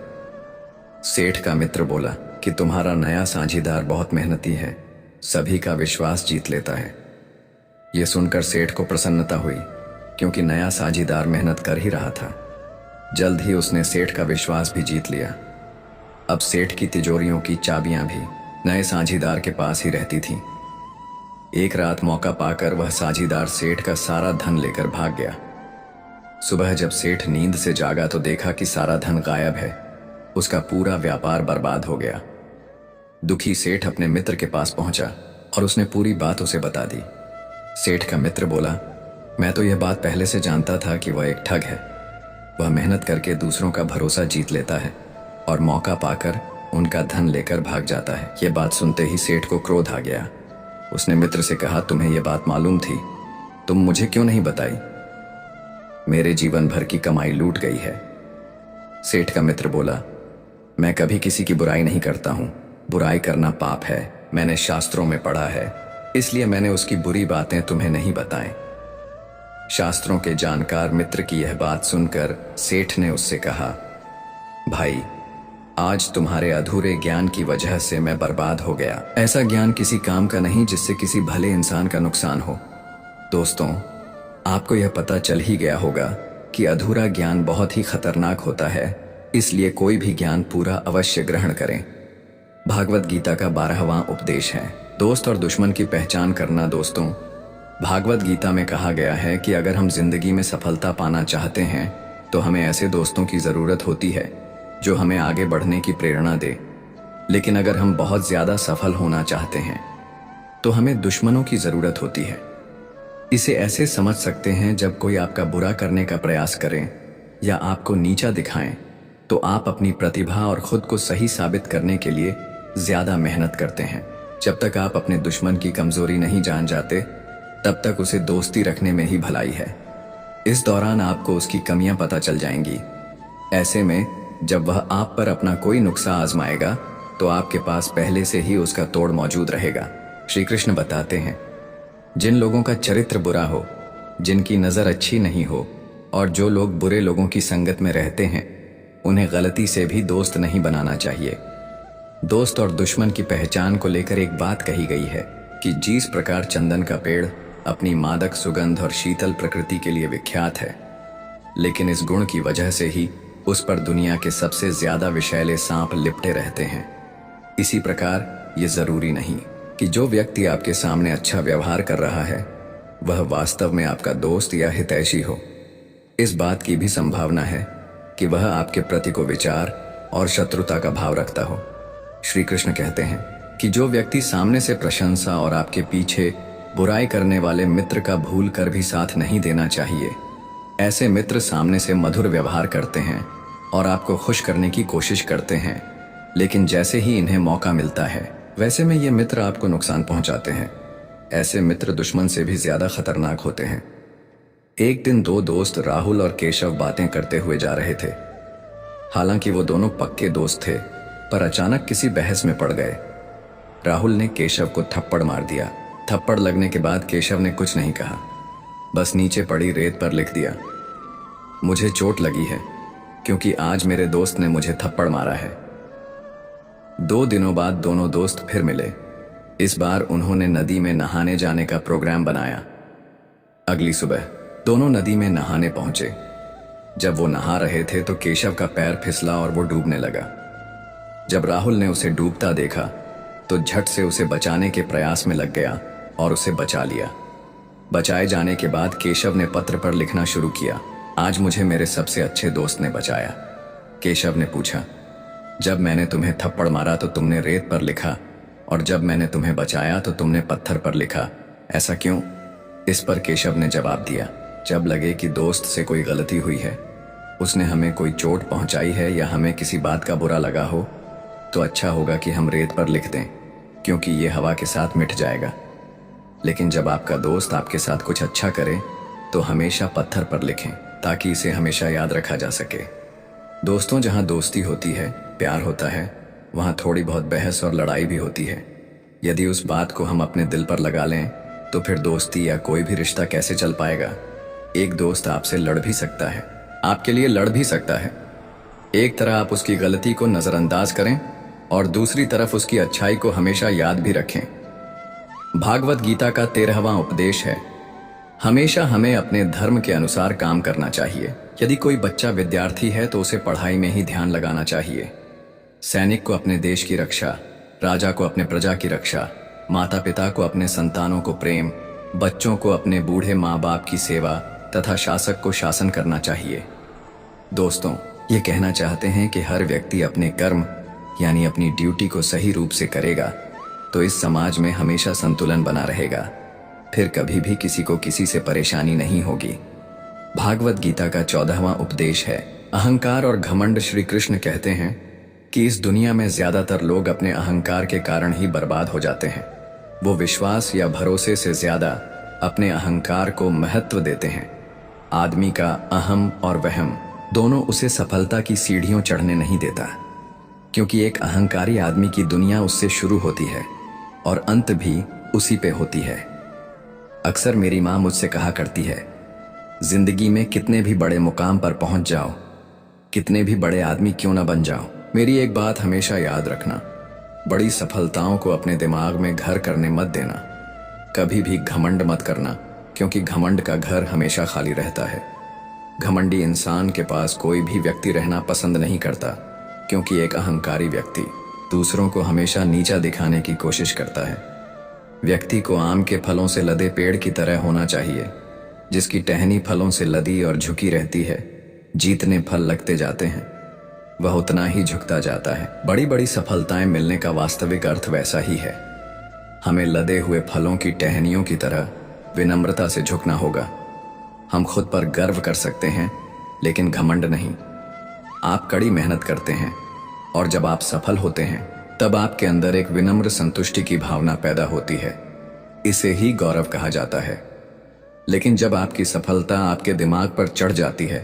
सेठ का मित्र बोला कि तुम्हारा नया साझेदार बहुत मेहनती है, सभी का विश्वास जीत लेता है। यह सुनकर सेठ को प्रसन्नता हुई, क्योंकि नया साझेदार मेहनत कर ही रहा था। जल्द ही उसने सेठ का विश्वास भी जीत लिया। अब सेठ की तिजोरियों की चाबियां भी नए साझेदार के पास ही रहती थीं। एक रात मौका पाकर वह साझेदार सेठ का सारा धन लेकर भाग गया। सुबह जब सेठ नींद से जागा तो देखा कि सारा धन गायब है। उसका पूरा व्यापार बर्बाद हो गया। दुखी सेठ अपने मित्र के पास पहुंचा और उसने पूरी बात उसे बता दी। सेठ का मित्र बोला, मैं तो यह बात पहले से जानता था कि वह एक ठग है। वह मेहनत करके दूसरों का भरोसा जीत लेता है और मौका पाकर उनका धन लेकर भाग जाता है। यह बात सुनते ही सेठ को क्रोध आ गया। उसने मित्र से कहा, तुम्हें यह बात मालूम थी, तुम मुझे क्यों नहीं बताई? मेरे जीवन भर की कमाई लूट गई है। सेठ का मित्र बोला, मैं कभी किसी की बुराई नहीं करता हूं। बुराई करना पाप है, मैंने शास्त्रों में पढ़ा है, इसलिए मैंने उसकी बुरी बातें तुम्हें नहीं बताएं। शास्त्रों के जानकार मित्र की यह बात सुनकर सेठ ने उससे कहा, भाई, आज तुम्हारे अधूरे ज्ञान की वजह से मैं बर्बाद हो गया। ऐसा ज्ञान किसी काम का नहीं जिससे किसी भले इंसान का नुकसान हो। दोस्तों, आपको यह पता चल ही गया होगा कि अधूरा ज्ञान बहुत ही खतरनाक होता है, इसलिए कोई भी ज्ञान पूरा अवश्य ग्रहण करें। भागवत गीता का 12वां उपदेश है, दोस्त और दुश्मन की पहचान करना। दोस्तों, भागवत गीता में कहा गया है कि अगर हम जिंदगी में सफलता पाना चाहते हैं तो हमें ऐसे दोस्तों की जरूरत होती है जो हमें आगे बढ़ने की प्रेरणा दे। लेकिन अगर हम बहुत ज्यादा सफल होना चाहते हैं तो हमें दुश्मनों की जरूरत होती है। इसे ऐसे समझ सकते हैं, जब कोई आपका बुरा करने का प्रयास करे या आपको नीचा दिखाएं, तो आप अपनी प्रतिभा और खुद को सही साबित करने के लिए ज्यादा मेहनत करते हैं। जब तक आप अपने दुश्मन की कमजोरी नहीं जान जाते, तब तक उसे दोस्ती रखने में ही भलाई है। इस दौरान आपको उसकी कमियां पता चल जाएंगी। ऐसे में जब वह आप पर अपना कोई नुक्सा आजमाएगा, तो आपके पास पहले से ही उसका तोड़ मौजूद रहेगा। श्री कृष्ण बताते हैं, जिन लोगों का चरित्र बुरा हो, जिनकी नजर अच्छी नहीं हो, और जो लोग बुरे लोगों की संगत में रहते हैं, उन्हें गलती से भी दोस्त नहीं बनाना चाहिए। दोस्त और दुश्मन की पहचान को लेकर एक बात कही गई है कि जिस प्रकार चंदन का पेड़ अपनी मादक सुगंध और शीतल प्रकृति के लिए विख्यात है, लेकिन इस गुण की वजह से ही उस पर दुनिया के सबसे ज्यादा विषैले सांप लिपटे रहते हैं, इसी प्रकार ये जरूरी नहीं कि जो व्यक्ति आपके सामने अच्छा व्यवहार कर रहा है वह वास्तव में आपका दोस्त या हितैषी हो। इस बात की भी संभावना है कि वह आपके प्रति को विचार और शत्रुता का भाव रखता हो। श्री कृष्ण कहते हैं कि जो व्यक्ति सामने से प्रशंसा और आपके पीछे बुराई करने वाले मित्र का भूल कर भी साथ नहीं देना चाहिए। ऐसे मित्र सामने से मधुर व्यवहार करते हैं और आपको खुश करने की कोशिश करते हैं, लेकिन जैसे ही इन्हें मौका मिलता है, वैसे में ये मित्र आपको नुकसान पहुंचाते हैं। ऐसे मित्र दुश्मन से भी ज्यादा खतरनाक होते हैं। एक दिन दो दोस्त राहुल और केशव बातें करते हुए जा रहे थे। हालांकि वो दोनों पक्के दोस्त थे, पर अचानक किसी बहस में पड़ गए। राहुल ने केशव को थप्पड़ मार दिया। थप्पड़ लगने के बाद केशव ने कुछ नहीं कहा, बस नीचे पड़ी रेत पर लिख दिया, मुझे चोट लगी है क्योंकि आज मेरे दोस्त ने मुझे थप्पड़ मारा है। 2 दिनों बाद दोनों दोस्त फिर मिले। इस बार उन्होंने नदी में नहाने जाने का प्रोग्राम बनाया। अगली सुबह दोनों नदी में नहाने पहुंचे। जब वो नहा रहे थे तो केशव का पैर फिसला और वो डूबने लगा। जब राहुल ने उसे डूबता देखा तो झट से उसे बचाने के प्रयास में लग गया और उसे बचा लिया। बचाए जाने के बाद केशव ने पत्र पर लिखना शुरू किया, आज मुझे मेरे सबसे अच्छे दोस्त ने बचाया। केशव ने पूछा, जब मैंने तुम्हें थप्पड़ मारा तो तुमने रेत पर लिखा, और जब मैंने तुम्हें बचाया तो तुमने पत्थर पर लिखा, ऐसा क्यों? इस पर केशव ने जवाब दिया, जब लगे कि दोस्त से कोई गलती हुई है, उसने हमें कोई चोट पहुंचाई है या हमें किसी बात का बुरा लगा हो, तो अच्छा होगा कि हम रेत पर लिख दें, क्योंकि ये हवा के साथ मिट जाएगा। लेकिन जब आपका दोस्त आपके साथ कुछ अच्छा करे तो हमेशा पत्थर पर लिखें, ताकि इसे हमेशा याद रखा जा सके। दोस्तों, जहां दोस्ती होती है, प्यार होता है, वहां थोड़ी बहुत बहस और लड़ाई भी होती है। यदि उस बात को हम अपने दिल पर लगा लें तो फिर दोस्ती या कोई भी रिश्ता कैसे चल पाएगा। एक दोस्त आपसे लड़ भी सकता है, आपके लिए लड़ भी सकता है। एक तरह आप उसकी गलती को नजरअंदाज करें और दूसरी तरफ उसकी अच्छाई को हमेशा याद भी रखें। भागवत गीता का 13वां उपदेश है, हमेशा हमें अपने धर्म के अनुसार काम करना चाहिए। यदि कोई बच्चा विद्यार्थी है तो उसे पढ़ाई में ही ध्यान लगाना चाहिए। सैनिक को अपने देश की रक्षा, राजा को अपने प्रजा की रक्षा, माता पिता को अपने संतानों को प्रेम, बच्चों को अपने बूढ़े माँ बाप की सेवा तथा शासक को शासन करना चाहिए। दोस्तों, ये कहना चाहते हैं कि हर व्यक्ति अपने कर्म यानी अपनी ड्यूटी को सही रूप से करेगा तो इस समाज में हमेशा संतुलन बना रहेगा, फिर कभी भी किसी को किसी से परेशानी नहीं होगी। भागवत गीता का 14वां उपदेश है, अहंकार और घमंड। श्री कृष्ण कहते हैं कि इस दुनिया में ज्यादातर लोग अपने अहंकार के कारण ही बर्बाद हो जाते हैं। वो विश्वास या भरोसे से ज्यादा अपने अहंकार को महत्व देते हैं। आदमी का अहम और वहम दोनों उसे सफलता की सीढ़ियों चढ़ने नहीं देता, क्योंकि एक अहंकारी आदमी की दुनिया उससे शुरू होती है और अंत भी उसी पे होती है। अक्सर मेरी माँ मुझसे कहा करती है, जिंदगी में कितने भी बड़े मुकाम पर पहुंच जाओ, कितने भी बड़े आदमी क्यों ना बन जाओ, मेरी एक बात हमेशा याद रखना, बड़ी सफलताओं को अपने दिमाग में घर करने मत देना। कभी भी घमंड मत करना, क्योंकि घमंड का घर हमेशा खाली रहता है। घमंडी इंसान के पास कोई भी व्यक्ति रहना पसंद नहीं करता, क्योंकि एक अहंकारी व्यक्ति दूसरों को हमेशा नीचा दिखाने की कोशिश करता है। व्यक्ति को आम के फलों से लदे पेड़ की तरह होना चाहिए, जिसकी टहनी फलों से लदी और झुकी रहती है। जीतने फल लगते जाते हैं, वह उतना ही झुकता जाता है। बड़ी बड़ी सफलताएं मिलने का वास्तविक अर्थ वैसा ही है। हमें लदे हुए फलों की टहनियों की तरह विनम्रता से झुकना होगा। हम खुद पर गर्व कर सकते हैं, लेकिन घमंड नहीं। आप कड़ी मेहनत करते हैं और जब आप सफल होते हैं तब आपके अंदर एक विनम्र संतुष्टि की भावना पैदा होती है। इसे ही गौरव कहा जाता है। लेकिन जब आपकी सफलता आपके दिमाग पर चढ़ जाती है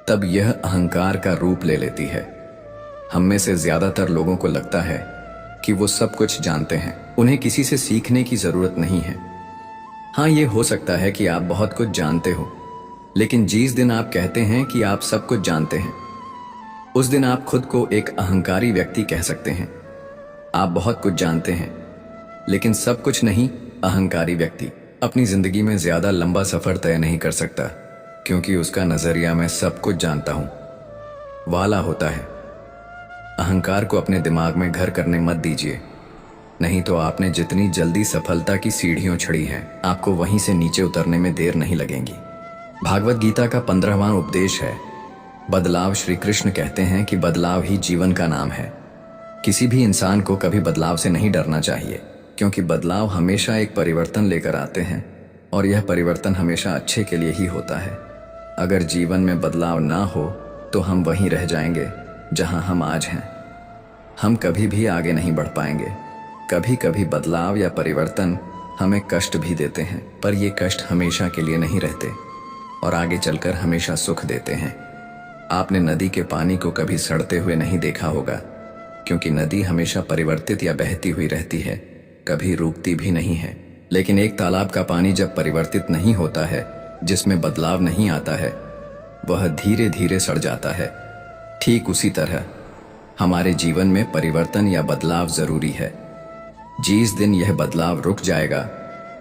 तब यह अहंकार का रूप ले लेती है। हम में से ज्यादातर लोगों को लगता है कि वो सब कुछ जानते हैं, उन्हें किसी से सीखने की जरूरत नहीं है। हाँ, ये हो सकता है कि आप बहुत कुछ जानते हो, लेकिन जिस दिन आप कहते हैं कि आप सब कुछ जानते हैं उस दिन आप खुद को एक अहंकारी व्यक्ति कह सकते हैं। आप बहुत कुछ जानते हैं लेकिन सब कुछ नहीं। अहंकारी व्यक्ति अपनी जिंदगी में ज्यादा लंबा सफर तय नहीं कर सकता, क्योंकि उसका नजरिया मैं सब कुछ जानता हूं वाला होता है। अहंकार को अपने दिमाग में घर करने मत दीजिए, नहीं तो आपने जितनी जल्दी सफलता की सीढ़ियों चढ़ी हैं, आपको वहीं से नीचे उतरने में देर नहीं लगेगी। भागवत गीता का 15वां उपदेश है बदलाव। श्री कृष्ण कहते हैं कि बदलाव ही जीवन का नाम है। किसी भी इंसान को कभी बदलाव से नहीं डरना चाहिए, क्योंकि बदलाव हमेशा एक परिवर्तन लेकर आते हैं और यह परिवर्तन हमेशा अच्छे के लिए ही होता है। अगर जीवन में बदलाव ना हो तो हम वहीं रह जाएंगे जहां हम आज हैं। हम कभी भी आगे नहीं बढ़ पाएंगे। कभी कभी बदलाव या परिवर्तन हमें कष्ट भी देते हैं, पर ये कष्ट हमेशा के लिए नहीं रहते और आगे चलकर हमेशा सुख देते हैं। आपने नदी के पानी को कभी सड़ते हुए नहीं देखा होगा, क्योंकि नदी हमेशा परिवर्तित या बहती हुई रहती है, कभी रुकती भी नहीं है। लेकिन एक तालाब का पानी जब परिवर्तित नहीं होता है, जिसमें बदलाव नहीं आता है, वह धीरे धीरे सड़ जाता है। ठीक उसी तरह हमारे जीवन में परिवर्तन या बदलाव जरूरी है। जिस दिन यह बदलाव रुक जाएगा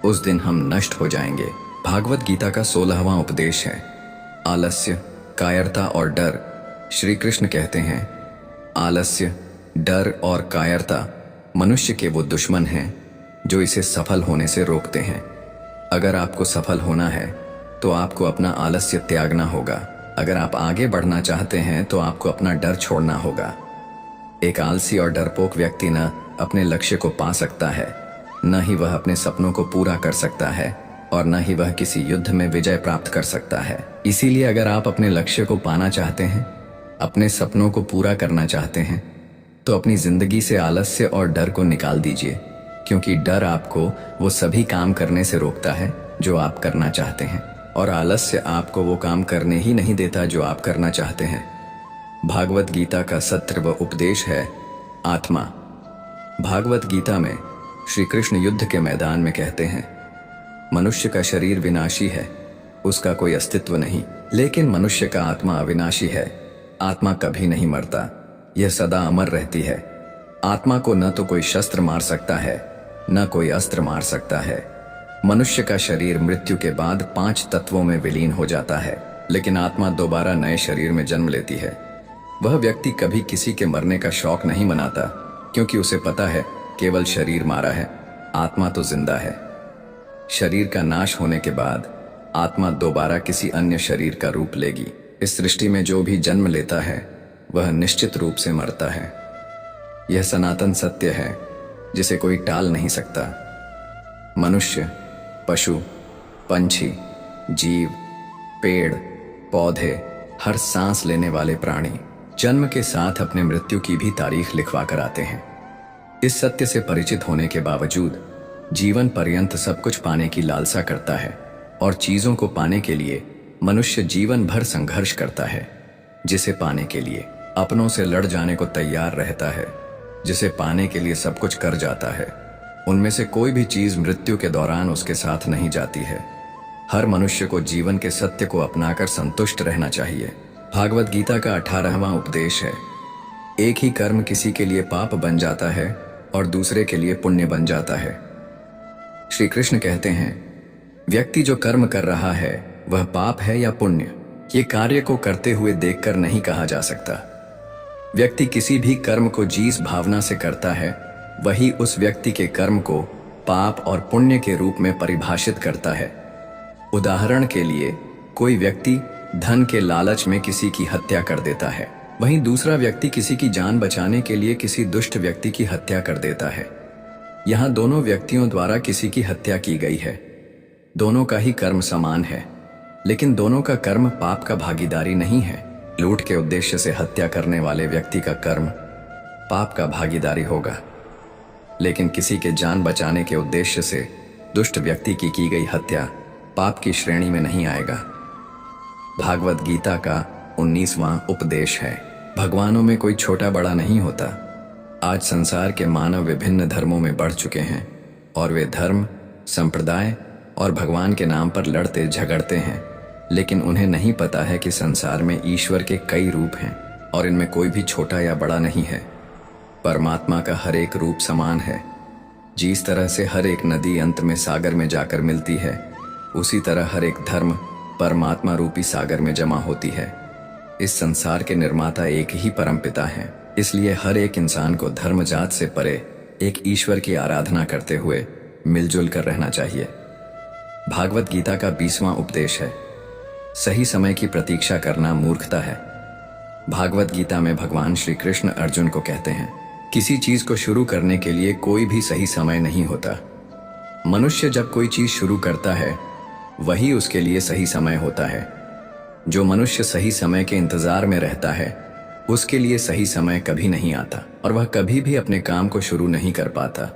उस दिन हम नष्ट हो जाएंगे। भागवत गीता का 16वां उपदेश है आलस्य, कायरता और डर। श्री कृष्ण कहते हैं आलस्य, डर और कायरता मनुष्य के वो दुश्मन हैं जो इसे सफल होने से रोकते हैं। अगर आपको सफल होना है तो आपको अपना आलस्य त्यागना होगा। अगर आप आगे बढ़ना चाहते हैं तो आपको अपना डर छोड़ना होगा। एक आलसी और डरपोक व्यक्ति न अपने लक्ष्य को पा सकता है, न ही वह अपने सपनों को पूरा कर सकता है और न ही वह किसी युद्ध में विजय प्राप्त कर सकता है। इसीलिए अगर आप अपने लक्ष्य को पाना चाहते हैं, अपने सपनों को पूरा करना चाहते हैं, तो अपनी जिंदगी से आलस्य और डर को निकाल दीजिए, क्योंकि डर आपको वो सभी काम करने से रोकता है जो आप करना चाहते हैं और आलस्य आपको वो काम करने ही नहीं देता जो आप करना चाहते हैं। भागवत गीता का 17वां उपदेश है आत्मा। भागवत गीता में श्री कृष्ण युद्ध के मैदान में कहते हैं मनुष्य का शरीर विनाशी है, उसका कोई अस्तित्व नहीं, लेकिन मनुष्य का आत्मा अविनाशी है। आत्मा कभी नहीं मरता, यह सदा अमर रहती है। आत्मा को न तो कोई शस्त्र मार सकता है, न कोई अस्त्र मार सकता है। मनुष्य का शरीर मृत्यु के बाद 5 तत्वों में विलीन हो जाता है, लेकिन आत्मा दोबारा नए शरीर में जन्म लेती है। वह व्यक्ति कभी किसी के मरने का शौक नहीं मनाता, क्योंकि उसे पता है केवल शरीर मारा है, आत्मा तो जिंदा है। शरीर का नाश होने के बाद आत्मा दोबारा किसी अन्य शरीर का रूप लेगी। इस सृष्टि में जो भी जन्म लेता है वह निश्चित रूप से मरता है। यह सनातन सत्य है जिसे कोई टाल नहीं सकता। मनुष्य, पशु, पंछी, जीव, पेड़, पौधे, हर सांस लेने वाले प्राणी जन्म के साथ अपने मृत्यु की भी तारीख लिखवा कर आते हैं। इस सत्य से परिचित होने के बावजूद जीवन पर्यंत सब कुछ पाने की लालसा करता है और चीजों को पाने के लिए मनुष्य जीवन भर संघर्ष करता है। जिसे पाने के लिए अपनों से लड़ जाने को तैयार रहता है, जिसे पाने के लिए सब कुछ कर जाता है, उनमें से कोई भी चीज मृत्यु के दौरान उसके साथ नहीं जाती है। हर मनुष्य को जीवन के सत्य को अपनाकर संतुष्ट रहना चाहिए। भागवत गीता का 18वां उपदेश है एक ही कर्म किसी के लिए पाप बन जाता है और दूसरे के लिए पुण्य बन जाता है। श्री कृष्ण कहते हैं व्यक्ति जो कर्म कर रहा है वह पाप है या पुण्य, ये कार्य को करते हुए देखकर नहीं कहा जा सकता। व्यक्ति किसी भी कर्म को जिस भावना से करता है वही उस व्यक्ति के कर्म को पाप और पुण्य के रूप में परिभाषित करता है। उदाहरण के लिए कोई व्यक्ति धन के लालच में किसी की हत्या कर देता है, वहीं दूसरा व्यक्ति किसी की जान बचाने के लिए किसी दुष्ट व्यक्ति की हत्या कर देता है। यहाँ दोनों व्यक्तियों द्वारा किसी की हत्या की गई है, दोनों का ही कर्म समान है, लेकिन दोनों का कर्म पाप का भागीदारी नहीं है। लूट के उद्देश्य से हत्या करने वाले व्यक्ति का कर्म पाप का भागीदारी होगा, लेकिन किसी के जान बचाने के उद्देश्य से दुष्ट व्यक्ति की गई हत्या पाप की श्रेणी में नहीं आएगा। भागवत गीता का 19वां उपदेश है, भगवानों में कोई छोटा बड़ा नहीं होता। आज संसार के मानव विभिन्न धर्मों में बढ़ चुके हैं और वे धर्म, संप्रदाय और भगवान के नाम पर लड़ते झगड़ते हैं, लेकिन उन्हें नहीं पता है कि संसार में ईश्वर के कई रूप हैं और इनमें कोई भी छोटा या बड़ा नहीं है। परमात्मा का हर एक रूप समान है। जिस तरह से हर एक नदी अंत में सागर में जाकर मिलती है, उसी तरह हर एक धर्म परमात्मा रूपी सागर में जमा होती है। इस संसार के निर्माता एक ही परमपिता हैं, इसलिए हर एक इंसान को धर्म जात से परे एक ईश्वर की आराधना करते हुए मिलजुल कर रहना चाहिए। भागवत गीता का 20वां उपदेश है, सही समय की प्रतीक्षा करना मूर्खता है। भागवत गीता में भगवान श्री कृष्ण अर्जुन को कहते हैं, किसी चीज को शुरू करने के लिए कोई भी सही समय नहीं होता। मनुष्य जब कोई चीज शुरू करता है वही उसके लिए सही समय होता है। जो मनुष्य सही समय के इंतजार में रहता है उसके लिए सही समय कभी नहीं आता और वह कभी भी अपने काम को शुरू नहीं कर पाता।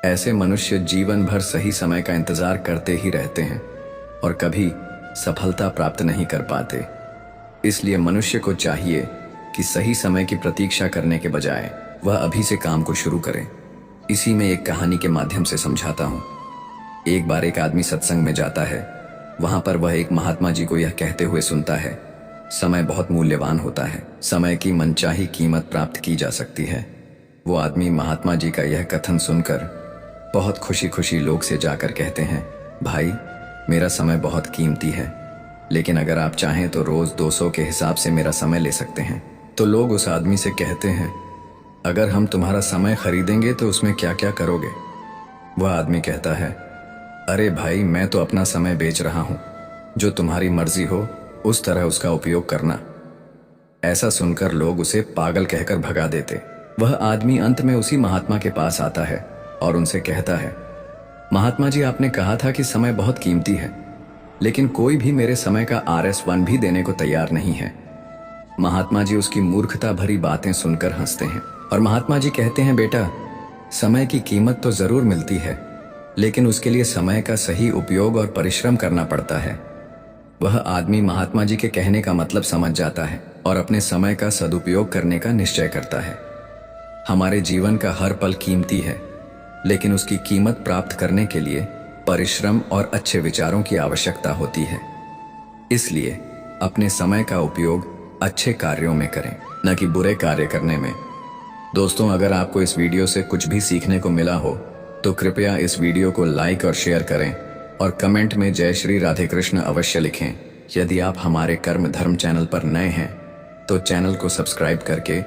ऐसे मनुष्य जीवन भर सही समय का इंतजार करते ही रहते हैं और कभी सफलता प्राप्त नहीं कर पाते। इसलिए मनुष्य को चाहिए कि सही समय की प्रतीक्षा करने के बजाय वह अभी से काम को शुरू करे। इसी में एक कहानी के माध्यम से समझाता हूँ। एक बार एक आदमी सत्संग में जाता है। वहां पर वह एक महात्मा जी को यह कहते हुए सुनता है, समय बहुत मूल्यवान होता है, समय की मनचाही कीमत प्राप्त की जा सकती है। वो आदमी महात्मा जी का यह कथन सुनकर बहुत खुशी खुशी लोग से जाकर कहते हैं, भाई मेरा समय बहुत कीमती है, लेकिन अगर आप चाहें तो रोज 200 के हिसाब से मेरा समय ले सकते हैं। तो लोग उस आदमी से कहते हैं, अगर हम तुम्हारा समय खरीदेंगे तो उसमें क्या क्या करोगे? वह आदमी कहता है, अरे भाई मैं तो अपना समय बेच रहा हूं, जो तुम्हारी मर्जी हो उस तरह उसका उपयोग करना। ऐसा सुनकर लोग उसे पागल कहकर भगा देते। वह आदमी अंत में उसी महात्मा के पास आता है और उनसे कहता है, महात्मा जी आपने कहा था कि समय बहुत कीमती है, लेकिन कोई भी मेरे समय का RS1 भी देने को तैयार नहीं है। महात्मा जी उसकी मूर्खता भरी बातें सुनकर हंसते हैं और महात्मा जी कहते हैं, बेटा समय की कीमत तो जरूर मिलती है, लेकिन उसके लिए समय का सही उपयोग और परिश्रम करना पड़ता है। वह आदमी महात्मा जी के कहने का मतलब समझ जाता है और अपने समय का सदुपयोग करने का निश्चय करता है। हमारे जीवन का हर पल कीमती है, लेकिन उसकी कीमत प्राप्त करने के लिए परिश्रम और अच्छे विचारों की आवश्यकता होती है। इसलिए अपने समय का उपयोग अच्छे कार्यों में करें, न कि बुरे कार्य करने में। दोस्तों, अगर आपको इस वीडियो से कुछ भी सीखने को मिला हो तो कृपया इस वीडियो को लाइक और शेयर करें और कमेंट में जय श्री राधे कृष्ण अवश्य लिखें। यदि आप हमारे कर्म धर्म चैनल पर नए हैं तो चैनल को सब्सक्राइब करके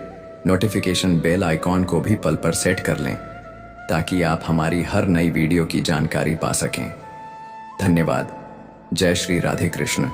नोटिफिकेशन बेल आइकॉन को भी पल पर सेट कर लें, ताकि आप हमारी हर नई वीडियो की जानकारी पा सकें। धन्यवाद। जय श्री राधे कृष्ण।